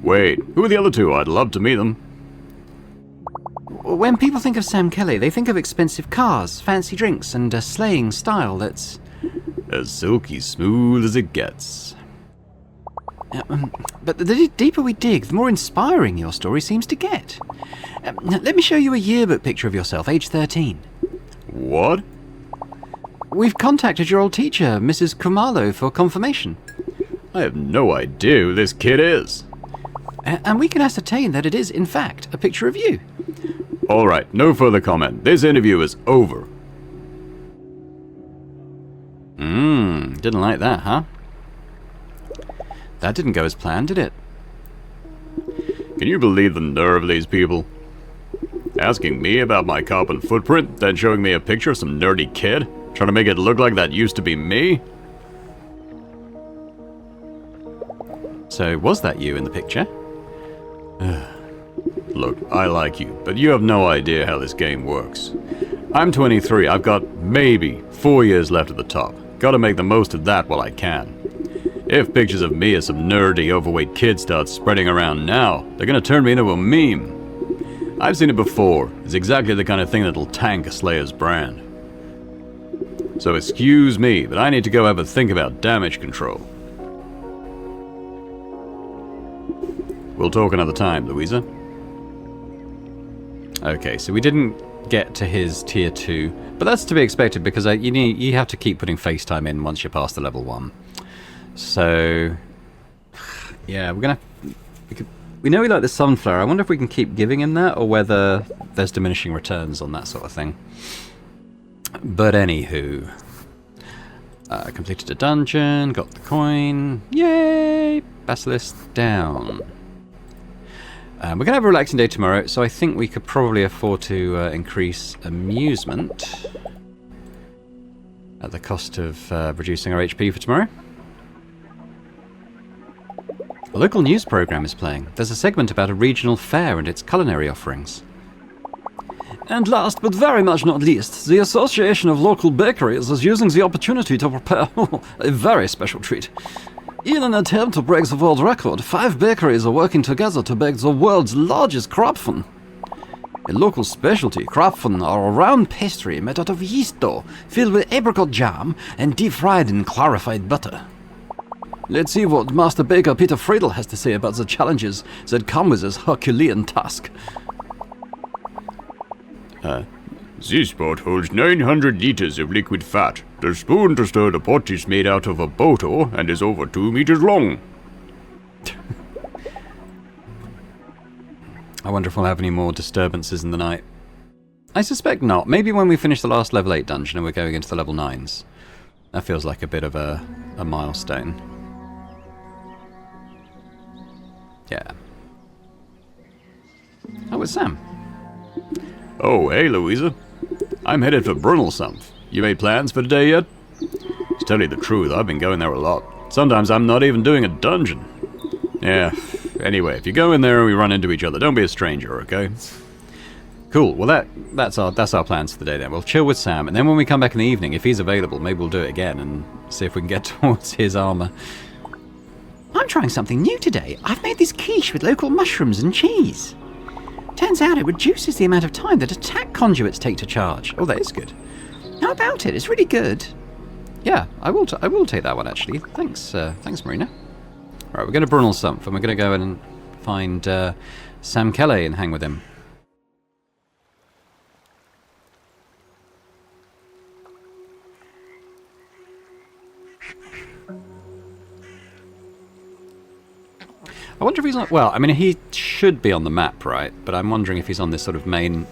[SPEAKER 3] Wait, who are the other two? I'd love to meet them.
[SPEAKER 2] When people think of Sam Kelly, they think of expensive cars, fancy drinks, and a slaying style that's...
[SPEAKER 3] as silky smooth as it gets.
[SPEAKER 2] But the deeper we dig, the more inspiring your story seems to get. Let me show you a yearbook picture of yourself, age 13.
[SPEAKER 3] What?
[SPEAKER 2] We've contacted your old teacher, Mrs. Kumalo, for confirmation.
[SPEAKER 3] I have no idea who this kid is.
[SPEAKER 2] And we can ascertain that it is, in fact, a picture of you.
[SPEAKER 3] Alright, no further comment. This interview is over.
[SPEAKER 1] Didn't like that, huh? That didn't go as planned, did it?
[SPEAKER 3] Can you believe the nerve of these people? Asking me about my carbon footprint, then showing me a picture of some nerdy kid? Trying to make it look like that used to be me?
[SPEAKER 1] So, was that you in the picture?
[SPEAKER 3] Look, I like you, but you have no idea how this game works. I'm 23, I've got maybe 4 years left at the top. Gotta make the most of that while I can. If pictures of me as some nerdy, overweight kid start spreading around now, they're gonna turn me into a meme. I've seen it before. It's exactly the kind of thing that'll tank a Slayer's brand. So excuse me, but I need to go have a think about damage control. We'll talk another time, Louisa.
[SPEAKER 1] Okay, so we didn't get to his tier 2, but that's to be expected because you have to keep putting FaceTime in once you're past the level 1. So, yeah, we know we like the Sunflower. I wonder if we can keep giving him that or whether there's diminishing returns on that sort of thing. But anywho, completed a dungeon, got the coin, yay! Basilisk down. We're going to have a relaxing day tomorrow, so I think we could probably afford to increase amusement at the cost of reducing our HP for tomorrow. A local news program is playing. There's a segment about a regional fair and its culinary offerings.
[SPEAKER 2] And last but very much not least, the Association of Local Bakeries is using the opportunity to prepare a very special treat. In an attempt to break the world record, 5 bakeries are working together to bake the world's largest Krapfen. A local specialty, Krapfen are a round pastry made out of yeast dough, filled with apricot jam and deep-fried in clarified butter. Let's see what Master Baker Peter Friedel has to say about the challenges that come with this Herculean task.
[SPEAKER 3] This pot holds 900 liters of liquid fat. The spoon to stir the pot is made out of a boto and is over 2 meters long.
[SPEAKER 1] I wonder if we'll have any more disturbances in the night. I suspect not. Maybe when we finish the last level 8 dungeon and we're going into the level 9s. That feels like a bit of a milestone. Yeah. Oh, it's Sam.
[SPEAKER 3] Oh, hey, Louisa. I'm headed for Brunelsumpf. You made plans for today yet? To tell you the truth, I've been going there a lot. Sometimes I'm not even doing a dungeon. Yeah, anyway, if you go in there and we run into each other, don't be a stranger, okay?
[SPEAKER 1] Cool. Well, that's our plans for the day then. We'll chill with Sam, and then when we come back in the evening, if he's available, maybe we'll do it again and see if we can get towards his armor.
[SPEAKER 2] I'm trying something new today. I've made this quiche with local mushrooms and cheese. Turns out it reduces the amount of time that attack conduits take to charge.
[SPEAKER 1] Oh, that is good.
[SPEAKER 2] How about it? It's really good.
[SPEAKER 1] Yeah, I will take that one, actually. Thanks, Marina. Right, we're going to Brunelsumpf, and we're going to go in and find Sam Kelly and hang with him. I wonder if he's on... Well, I mean, he should be on the map, right? But I'm wondering if he's on this sort of main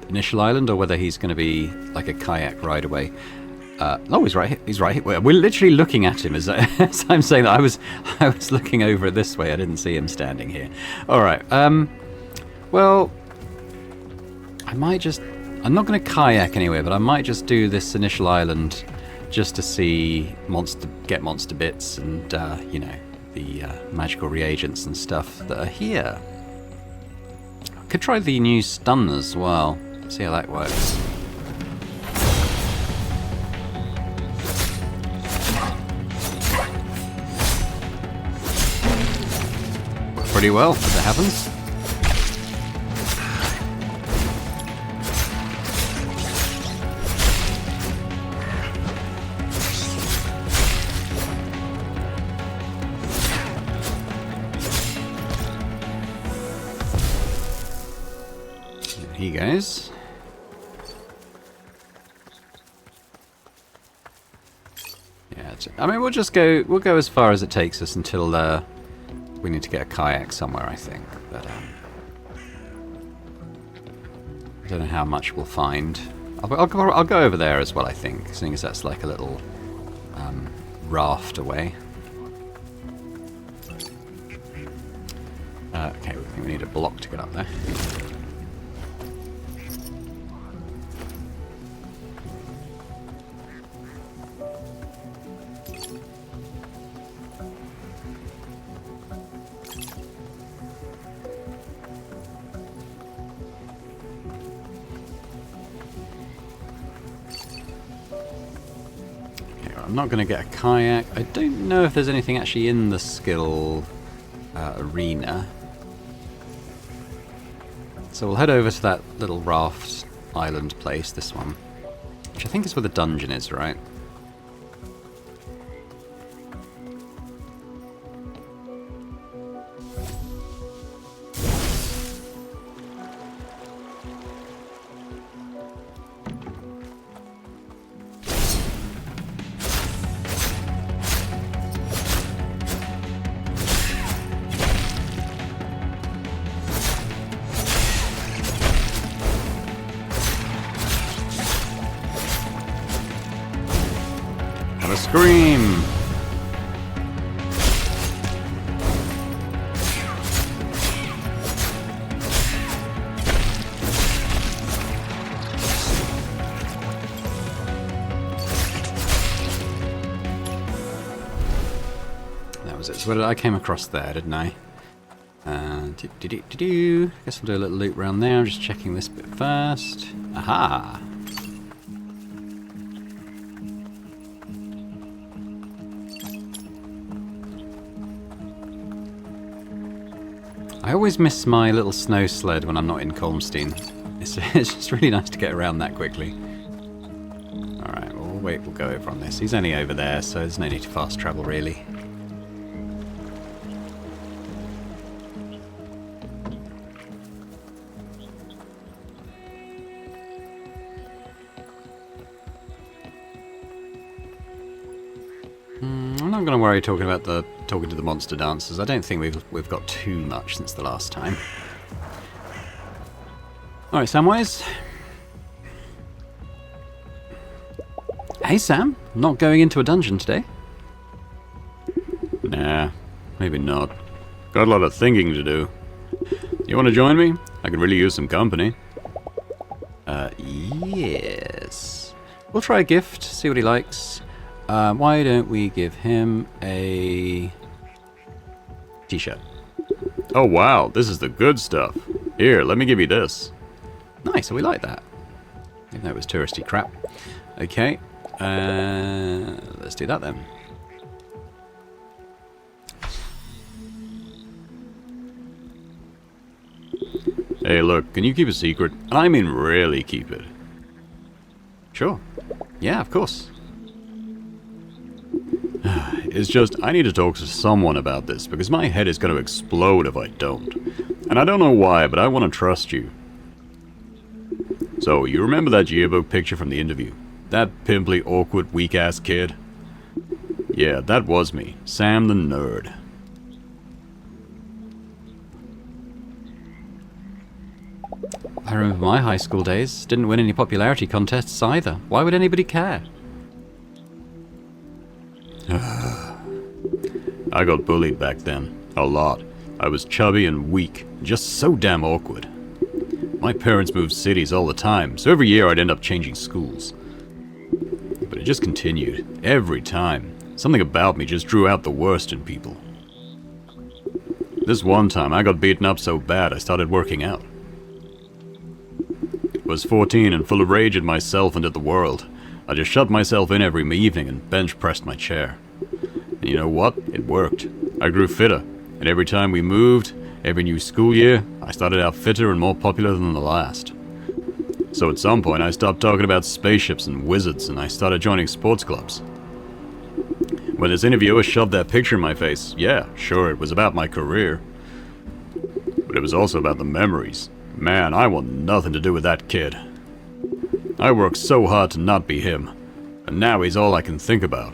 [SPEAKER 1] initial island or whether he's going to be like a kayak ride away. Oh, he's right here. He's right here. We're literally looking at him as I'm saying that. I was looking over this way. I didn't see him standing here. All right. Well, I might just... I'm not going to kayak anyway, but I might just do this initial island just to see get monster bits and, you know, the magical reagents and stuff that are here. I could try the new stun as well. See how that works. Pretty well, as it happens. He goes. Yeah, I mean, we'll go as far as it takes us until we need to get a kayak somewhere, I think. But I don't know how much we'll find. I'll go over there as well, I think, seeing as that's like a little raft away. Okay, I think we need a block to get up there. I'm not going to get a kayak. I don't know if there's anything actually in the skill arena. So we'll head over to that little raft island place, this one. Which I think is where the dungeon is, right? Have a scream! That was it. So I came across there, didn't I? Guess we'll do a little loop around there. I'm just checking this bit first. Aha! I always miss my little snow sled when I'm not in Kalmstein. It's just really nice to get around that quickly. Alright, well, we'll go over on this. He's only over there, so there's no need to fast travel, really. I'm not going to worry talking to the monster dancers. I don't think we've got too much since the last time. All right, Samwise. Hey, Sam. Not going into a dungeon today?
[SPEAKER 3] Nah, maybe not. Got a lot of thinking to do. You want to join me? I could really use some company.
[SPEAKER 1] Yes. We'll try a gift, see what he likes. Why don't we give him a t-shirt?
[SPEAKER 3] Oh wow, this is the good stuff. Here, let me give you this.
[SPEAKER 1] Nice, so we like that. Even though it was touristy crap. Okay, let's do that then.
[SPEAKER 3] Hey look, can you keep a secret? And I mean really keep it.
[SPEAKER 1] Sure. Yeah, of course.
[SPEAKER 3] It's just, I need to talk to someone about this, because my head is going to explode if I don't. And I don't know why, but I want to trust you. So, you remember that yearbook picture from the interview? That pimply, awkward, weak-ass kid? Yeah, that was me. Sam the nerd.
[SPEAKER 1] I remember my high school days. Didn't win any popularity contests either. Why would anybody care?
[SPEAKER 3] I got bullied back then. A lot. I was chubby and weak. Just so damn awkward. My parents moved cities all the time, so every year I'd end up changing schools. But it just continued. Every time. Something about me just drew out the worst in people. This one time I got beaten up so bad I started working out. I was 14 and full of rage at myself and at the world. I just shut myself in every evening and bench pressed my chair. And you know what? It worked. I grew fitter, and every time we moved, every new school year, I started out fitter and more popular than the last. So at some point I stopped talking about spaceships and wizards and I started joining sports clubs. When this interviewer shoved that picture in my face, yeah, sure, it was about my career. But it was also about the memories. Man, I want nothing to do with that kid. I worked so hard to not be him, and now he's all I can think about.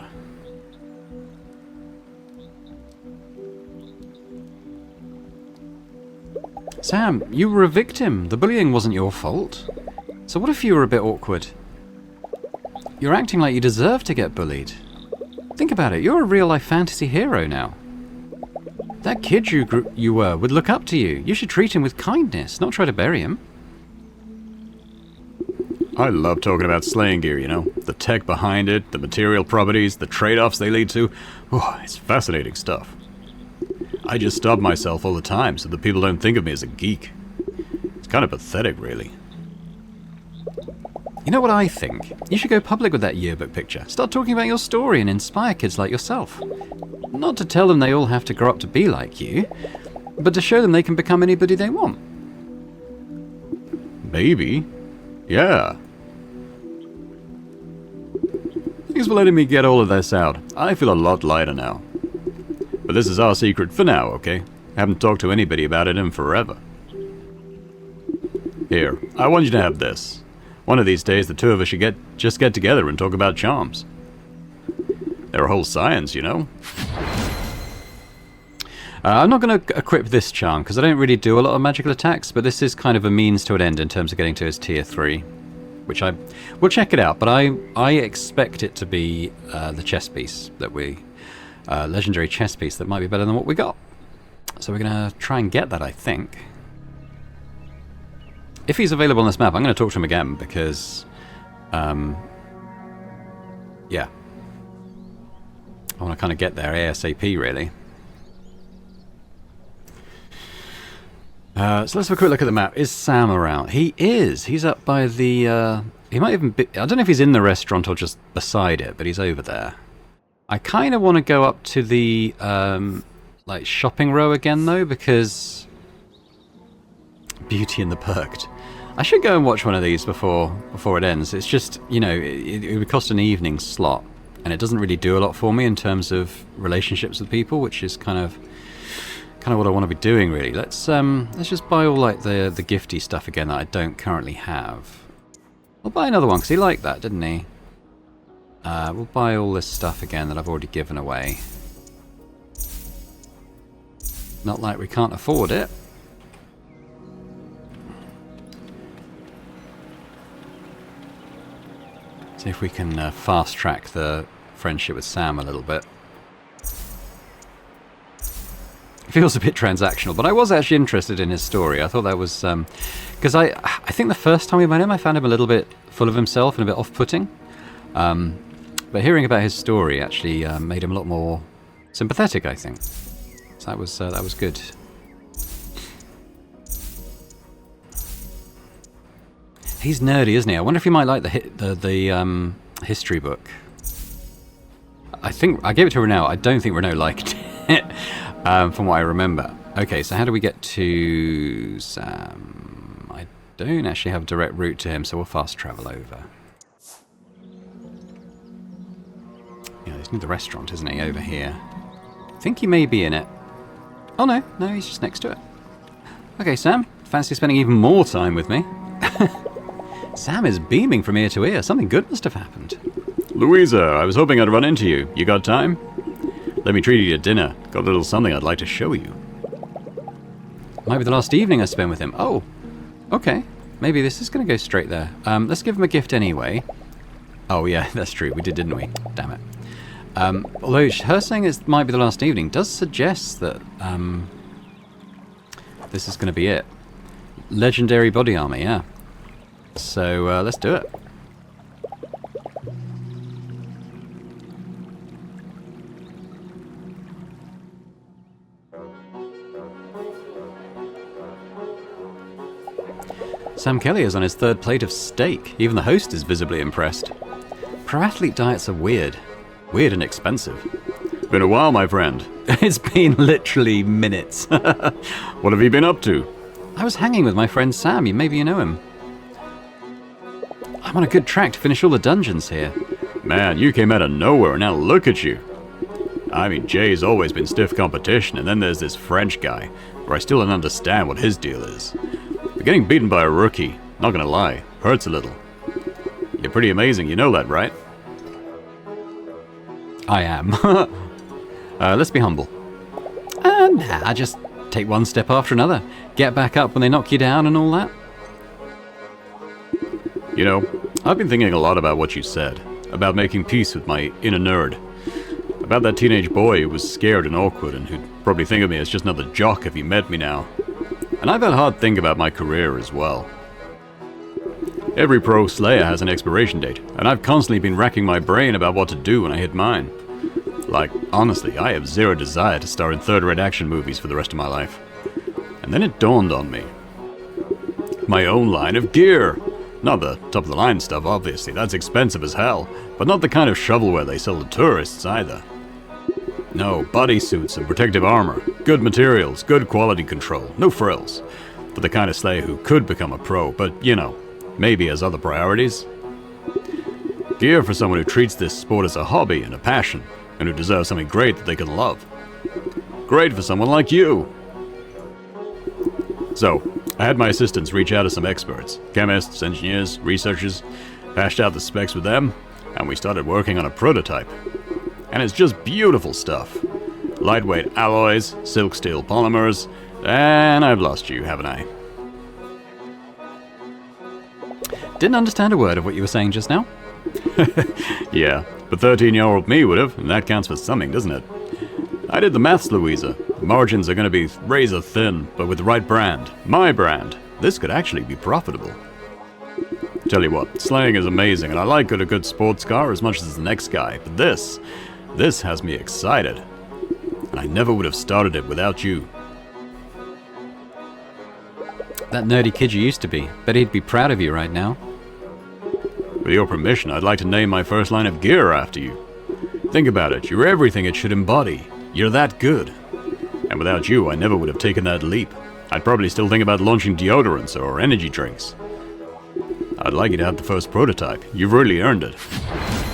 [SPEAKER 1] Sam, you were a victim. The bullying wasn't your fault. So what if you were a bit awkward? You're acting like you deserve to get bullied. Think about it, you're a real-life fantasy hero now. That kid you were would look up to you. You should treat him with kindness, not try to bury him.
[SPEAKER 3] I love talking about slaying gear, you know? The tech behind it, the material properties, the trade-offs they lead to. Oh, it's fascinating stuff. I just stop myself all the time so that people don't think of me as a geek. It's kind of pathetic, really.
[SPEAKER 1] You know what I think? You should go public with that yearbook picture. Start talking about your story and inspire kids like yourself. Not to tell them they all have to grow up to be like you, but to show them they can become anybody they want.
[SPEAKER 3] Baby? Yeah. Thanks for letting me get all of this out. I feel a lot lighter now. But this is our secret for now, okay? I haven't talked to anybody about it in forever. Here, I want you to have this. One of these days, the two of us should just get together and talk about charms. They're a whole science, you know?
[SPEAKER 1] I'm not going to equip this charm, because I don't really do a lot of magical attacks, but this is kind of a means to an end in terms of getting to his tier 3. Which we'll check it out, but I expect it to be the chess piece that legendary chess piece that might be better than what we got. So we're going to try and get that, I think. If he's available on this map, I'm going to talk to him again, because, yeah. I want to kind of get there ASAP, really. So let's have a quick look at the map. Is Sam around? He is. He's up by the... he might even be... I don't know if he's in the restaurant or just beside it, but he's over there. I kind of want to go up to the like shopping row again, though, because... Beauty and the Perked. I should go and watch one of these before it ends. It's just, you know, it would cost an evening slot, and it doesn't really do a lot for me in terms of relationships with people, which is kind of what I want to be doing, really. Let's just buy all like the gifty stuff again that I don't currently have. I'll buy another one because he liked that, didn't he? We'll buy all this stuff again that I've already given away. Not like we can't afford it. See if we can fast track the friendship with Sam a little bit. Feels a bit transactional, but I was actually interested in his story. I thought that was because I think the first time we met him, I found him a little bit full of himself and a bit off-putting. But hearing about his story actually made him a lot more sympathetic, I think. So that was good. He's nerdy, isn't he? I wonder if he might like the history book. I think I gave it to Renault. I don't think Renault liked it. From what I remember. Okay, so how do we get to Sam? I don't actually have a direct route to him, so we'll fast travel over. Yeah, he's near the restaurant, isn't he, over here? I think he may be in it. Oh no, he's just next to it. Okay, Sam, fancy spending even more time with me? Sam is beaming from ear to ear. Something good must have happened.
[SPEAKER 3] Louisa, I was hoping I'd run into you. You got time? Let me treat you to dinner. Got a little something I'd like to show you.
[SPEAKER 1] Might be the last evening I spent with him. Oh, okay. Maybe this is going to go straight there. Let's give him a gift anyway. Oh yeah, that's true. We did, didn't we? Damn it. Although her saying it might be the last evening does suggest that this is going to be it. Legendary body armor, yeah. So let's do it. Sam Kelly is on his third plate of steak. Even the host is visibly impressed. Pro athlete diets are weird. Weird and expensive.
[SPEAKER 3] Been a while, my friend.
[SPEAKER 1] It's been literally minutes.
[SPEAKER 3] What have you been up to?
[SPEAKER 1] I was hanging with my friend Sam. Maybe you know him. I'm on a good track to finish all the dungeons here.
[SPEAKER 3] Man, you came out of nowhere, and now look at you. I mean, Jay's always been stiff competition, and then there's this French guy, where I still don't understand what his deal is. But getting beaten by a rookie, not gonna lie, hurts a little. You're pretty amazing, you know that, right?
[SPEAKER 1] I am. Let's be humble. Nah, just take one step after another. Get back up when they knock you down and all that.
[SPEAKER 3] You know, I've been thinking a lot about what you said. About making peace with my inner nerd. About that teenage boy who was scared and awkward and who'd probably think of me as just another jock if he met me now. And I've had a hard think about my career as well. Every pro slayer has an expiration date, and I've constantly been racking my brain about what to do when I hit mine. Like, honestly, I have zero desire to star in third-rate action movies for the rest of my life. And then it dawned on me. My own line of gear! Not the top-of-the-line stuff, obviously, that's expensive as hell, but not the kind of shovelware they sell to tourists either. No, bodysuits and protective armor, good materials, good quality control, no frills. For the kind of slayer who could become a pro, but, you know, maybe has other priorities. Gear for someone who treats this sport as a hobby and a passion, and who deserves something great that they can love. Great for someone like you! So, I had my assistants reach out to some experts, chemists, engineers, researchers, hashed out the specs with them, and we started working on a prototype. And it's just beautiful stuff. Lightweight alloys, silk steel polymers, and I've lost you, haven't I?
[SPEAKER 1] Didn't understand a word of what you were saying just now.
[SPEAKER 3] Yeah, but 13-year-old me would have, and that counts for something, doesn't it? I did the maths, Louisa. The margins are going to be razor thin, but with the right brand, my brand, this could actually be profitable. Tell you what, slaying is amazing, and I like a good sports car as much as the next guy, but this has me excited. And I never would have started it without you.
[SPEAKER 1] That nerdy kid you used to be. Bet he'd be proud of you right now.
[SPEAKER 3] With your permission, I'd like to name my first line of gear after you. Think about it, you're everything it should embody. You're that good. And without you, I never would have taken that leap. I'd probably still think about launching deodorants or energy drinks. I'd like you to have the first prototype. You've really earned it.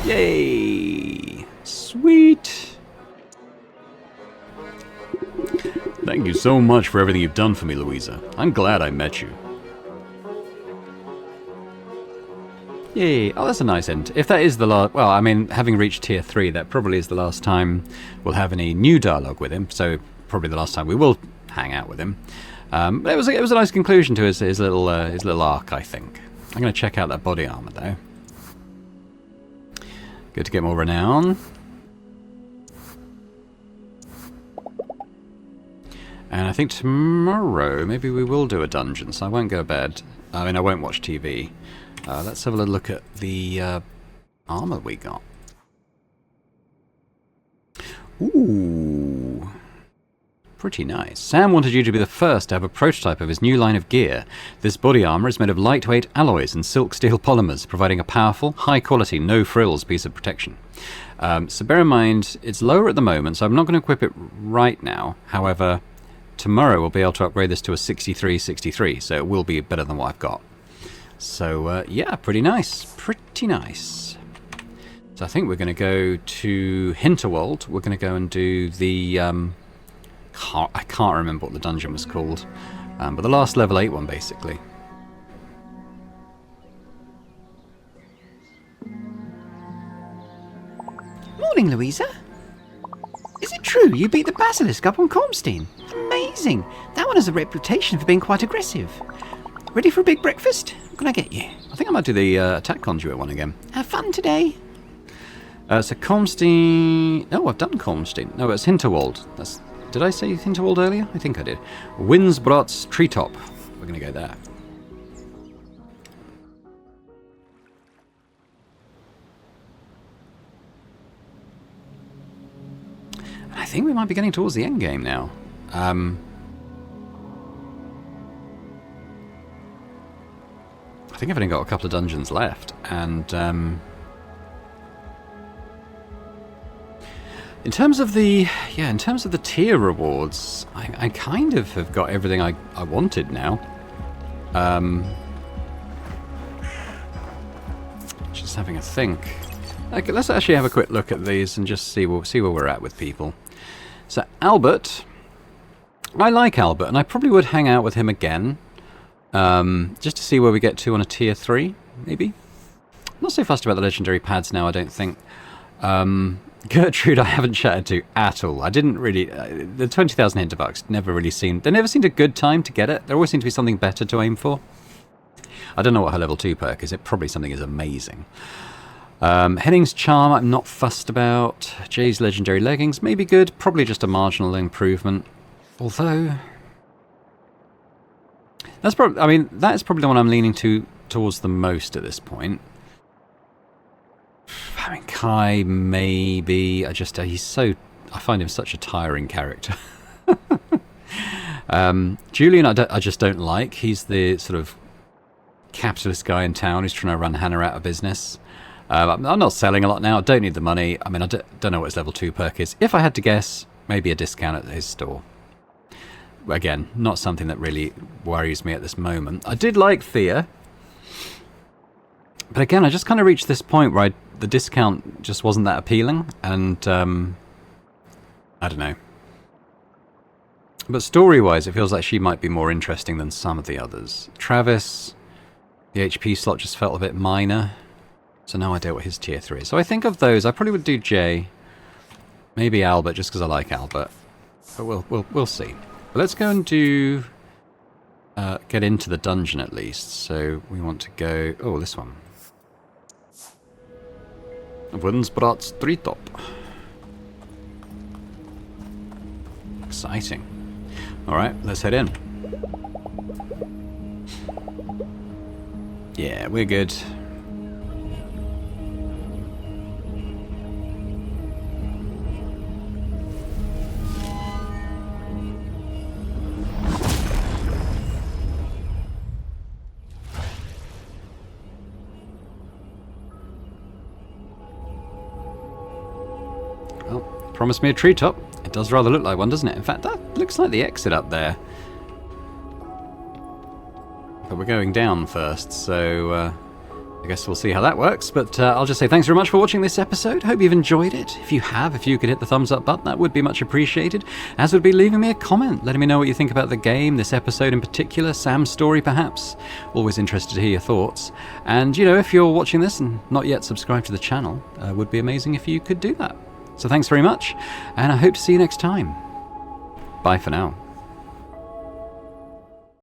[SPEAKER 1] Yay! Sweet!
[SPEAKER 3] Thank you so much for everything you've done for me, Louisa. I'm glad I met you.
[SPEAKER 1] Yay! Oh, that's a nice end. If that is the last... Well, I mean, having reached Tier 3, that probably is the last time we'll have any new dialogue with him, so probably the last time we will hang out with him. But it was a nice conclusion to his little arc, I think. I'm going to check out that body armor, though. Good to get more renown. And I think tomorrow, maybe we will do a dungeon, so I won't go to bed. I mean, I won't watch TV. Let's have a little look at the armor we got. Ooh. Pretty nice. Sam wanted you to be the first to have a prototype of his new line of gear. This body armor is made of lightweight alloys and silk steel polymers, providing a powerful, high-quality, no-frills piece of protection. So bear in mind, it's lower at the moment, so I'm not going to equip it right now. However, tomorrow we'll be able to upgrade this to a 63, so it will be better than what I've got. So, yeah, pretty nice. Pretty nice. So I think we're going to go to Hinterwald. We're going to go and do the... I can't remember what the dungeon was called. But the last level 8 one, basically.
[SPEAKER 2] Morning, Louisa. Is it true you beat the Basilisk up on Cormstein? Amazing. That one has a reputation for being quite aggressive. Ready for a big breakfast? What can I get you?
[SPEAKER 1] I think I might do the attack conduit one again.
[SPEAKER 2] Have fun today.
[SPEAKER 1] So Cormstein... No, I've done Cormstein. No, it's Hinterwald. Did I say Hinterwald earlier? I think I did. Winsbrot's Treetop. We're going to go there. I think we might be getting towards the end game now. I think I've only got a couple of dungeons left, and in terms of the tier rewards, I kind of have got everything I wanted now. Just having a think. Okay, let's actually have a quick look at these and just see where we're at with people. So Albert, I like Albert, and I probably would hang out with him again, just to see where we get to on a tier 3, maybe. I'm not so fussed about the legendary pads now, I don't think. Gertrude I haven't chatted to at all. I didn't really... the 20,000 Hinterbucks never really seemed... They never seemed a good time to get it. There always seemed to be something better to aim for. I don't know what her level 2 perk is. It probably something is amazing. Henning's Charm I'm not fussed about. Jay's Legendary Leggings may be good. Probably just a marginal improvement. Although... that's probably... I mean, that's probably the one I'm leaning towards the most at this point. I mean, Kai, maybe. He's so... I find him such a tiring character. Julian, I just don't like. He's the sort of capitalist guy in town who's trying to run Hannah out of business. I'm not selling a lot now. I don't need the money. I mean, I don't know what his level 2 perk is. If I had to guess, maybe a discount at his store. again, not something that really worries me at this moment. I did like Thea. But again, I just kind of reached this point where the discount just wasn't that appealing. And, I don't know. But story-wise, it feels like she might be more interesting than some of the others. Travis, the HP slot just felt a bit minor. So no idea what his tier 3 is. So I think of those, I probably would do Jay. Maybe Albert, just because I like Albert. But we'll see. But let's go and do... get into the dungeon at least. So we want to go... Oh, this one. Windsbrat's Treetop. Exciting. Alright, let's head in. Yeah, we're good. Well, promised me a treetop. It does rather look like one, doesn't it? In fact, that looks like the exit up there. But we're going down first, so I guess we'll see how that works. But I'll just say thanks very much for watching this episode. Hope you've enjoyed it. If you have, if you could hit the thumbs up button, that would be much appreciated. As would be leaving me a comment, letting me know what you think about the game, this episode in particular, Sam's story perhaps. Always interested to hear your thoughts. And, you know, if you're watching this and not yet subscribed to the channel, would be amazing if you could do that. So thanks very much, and I hope to see you next time. Bye for now.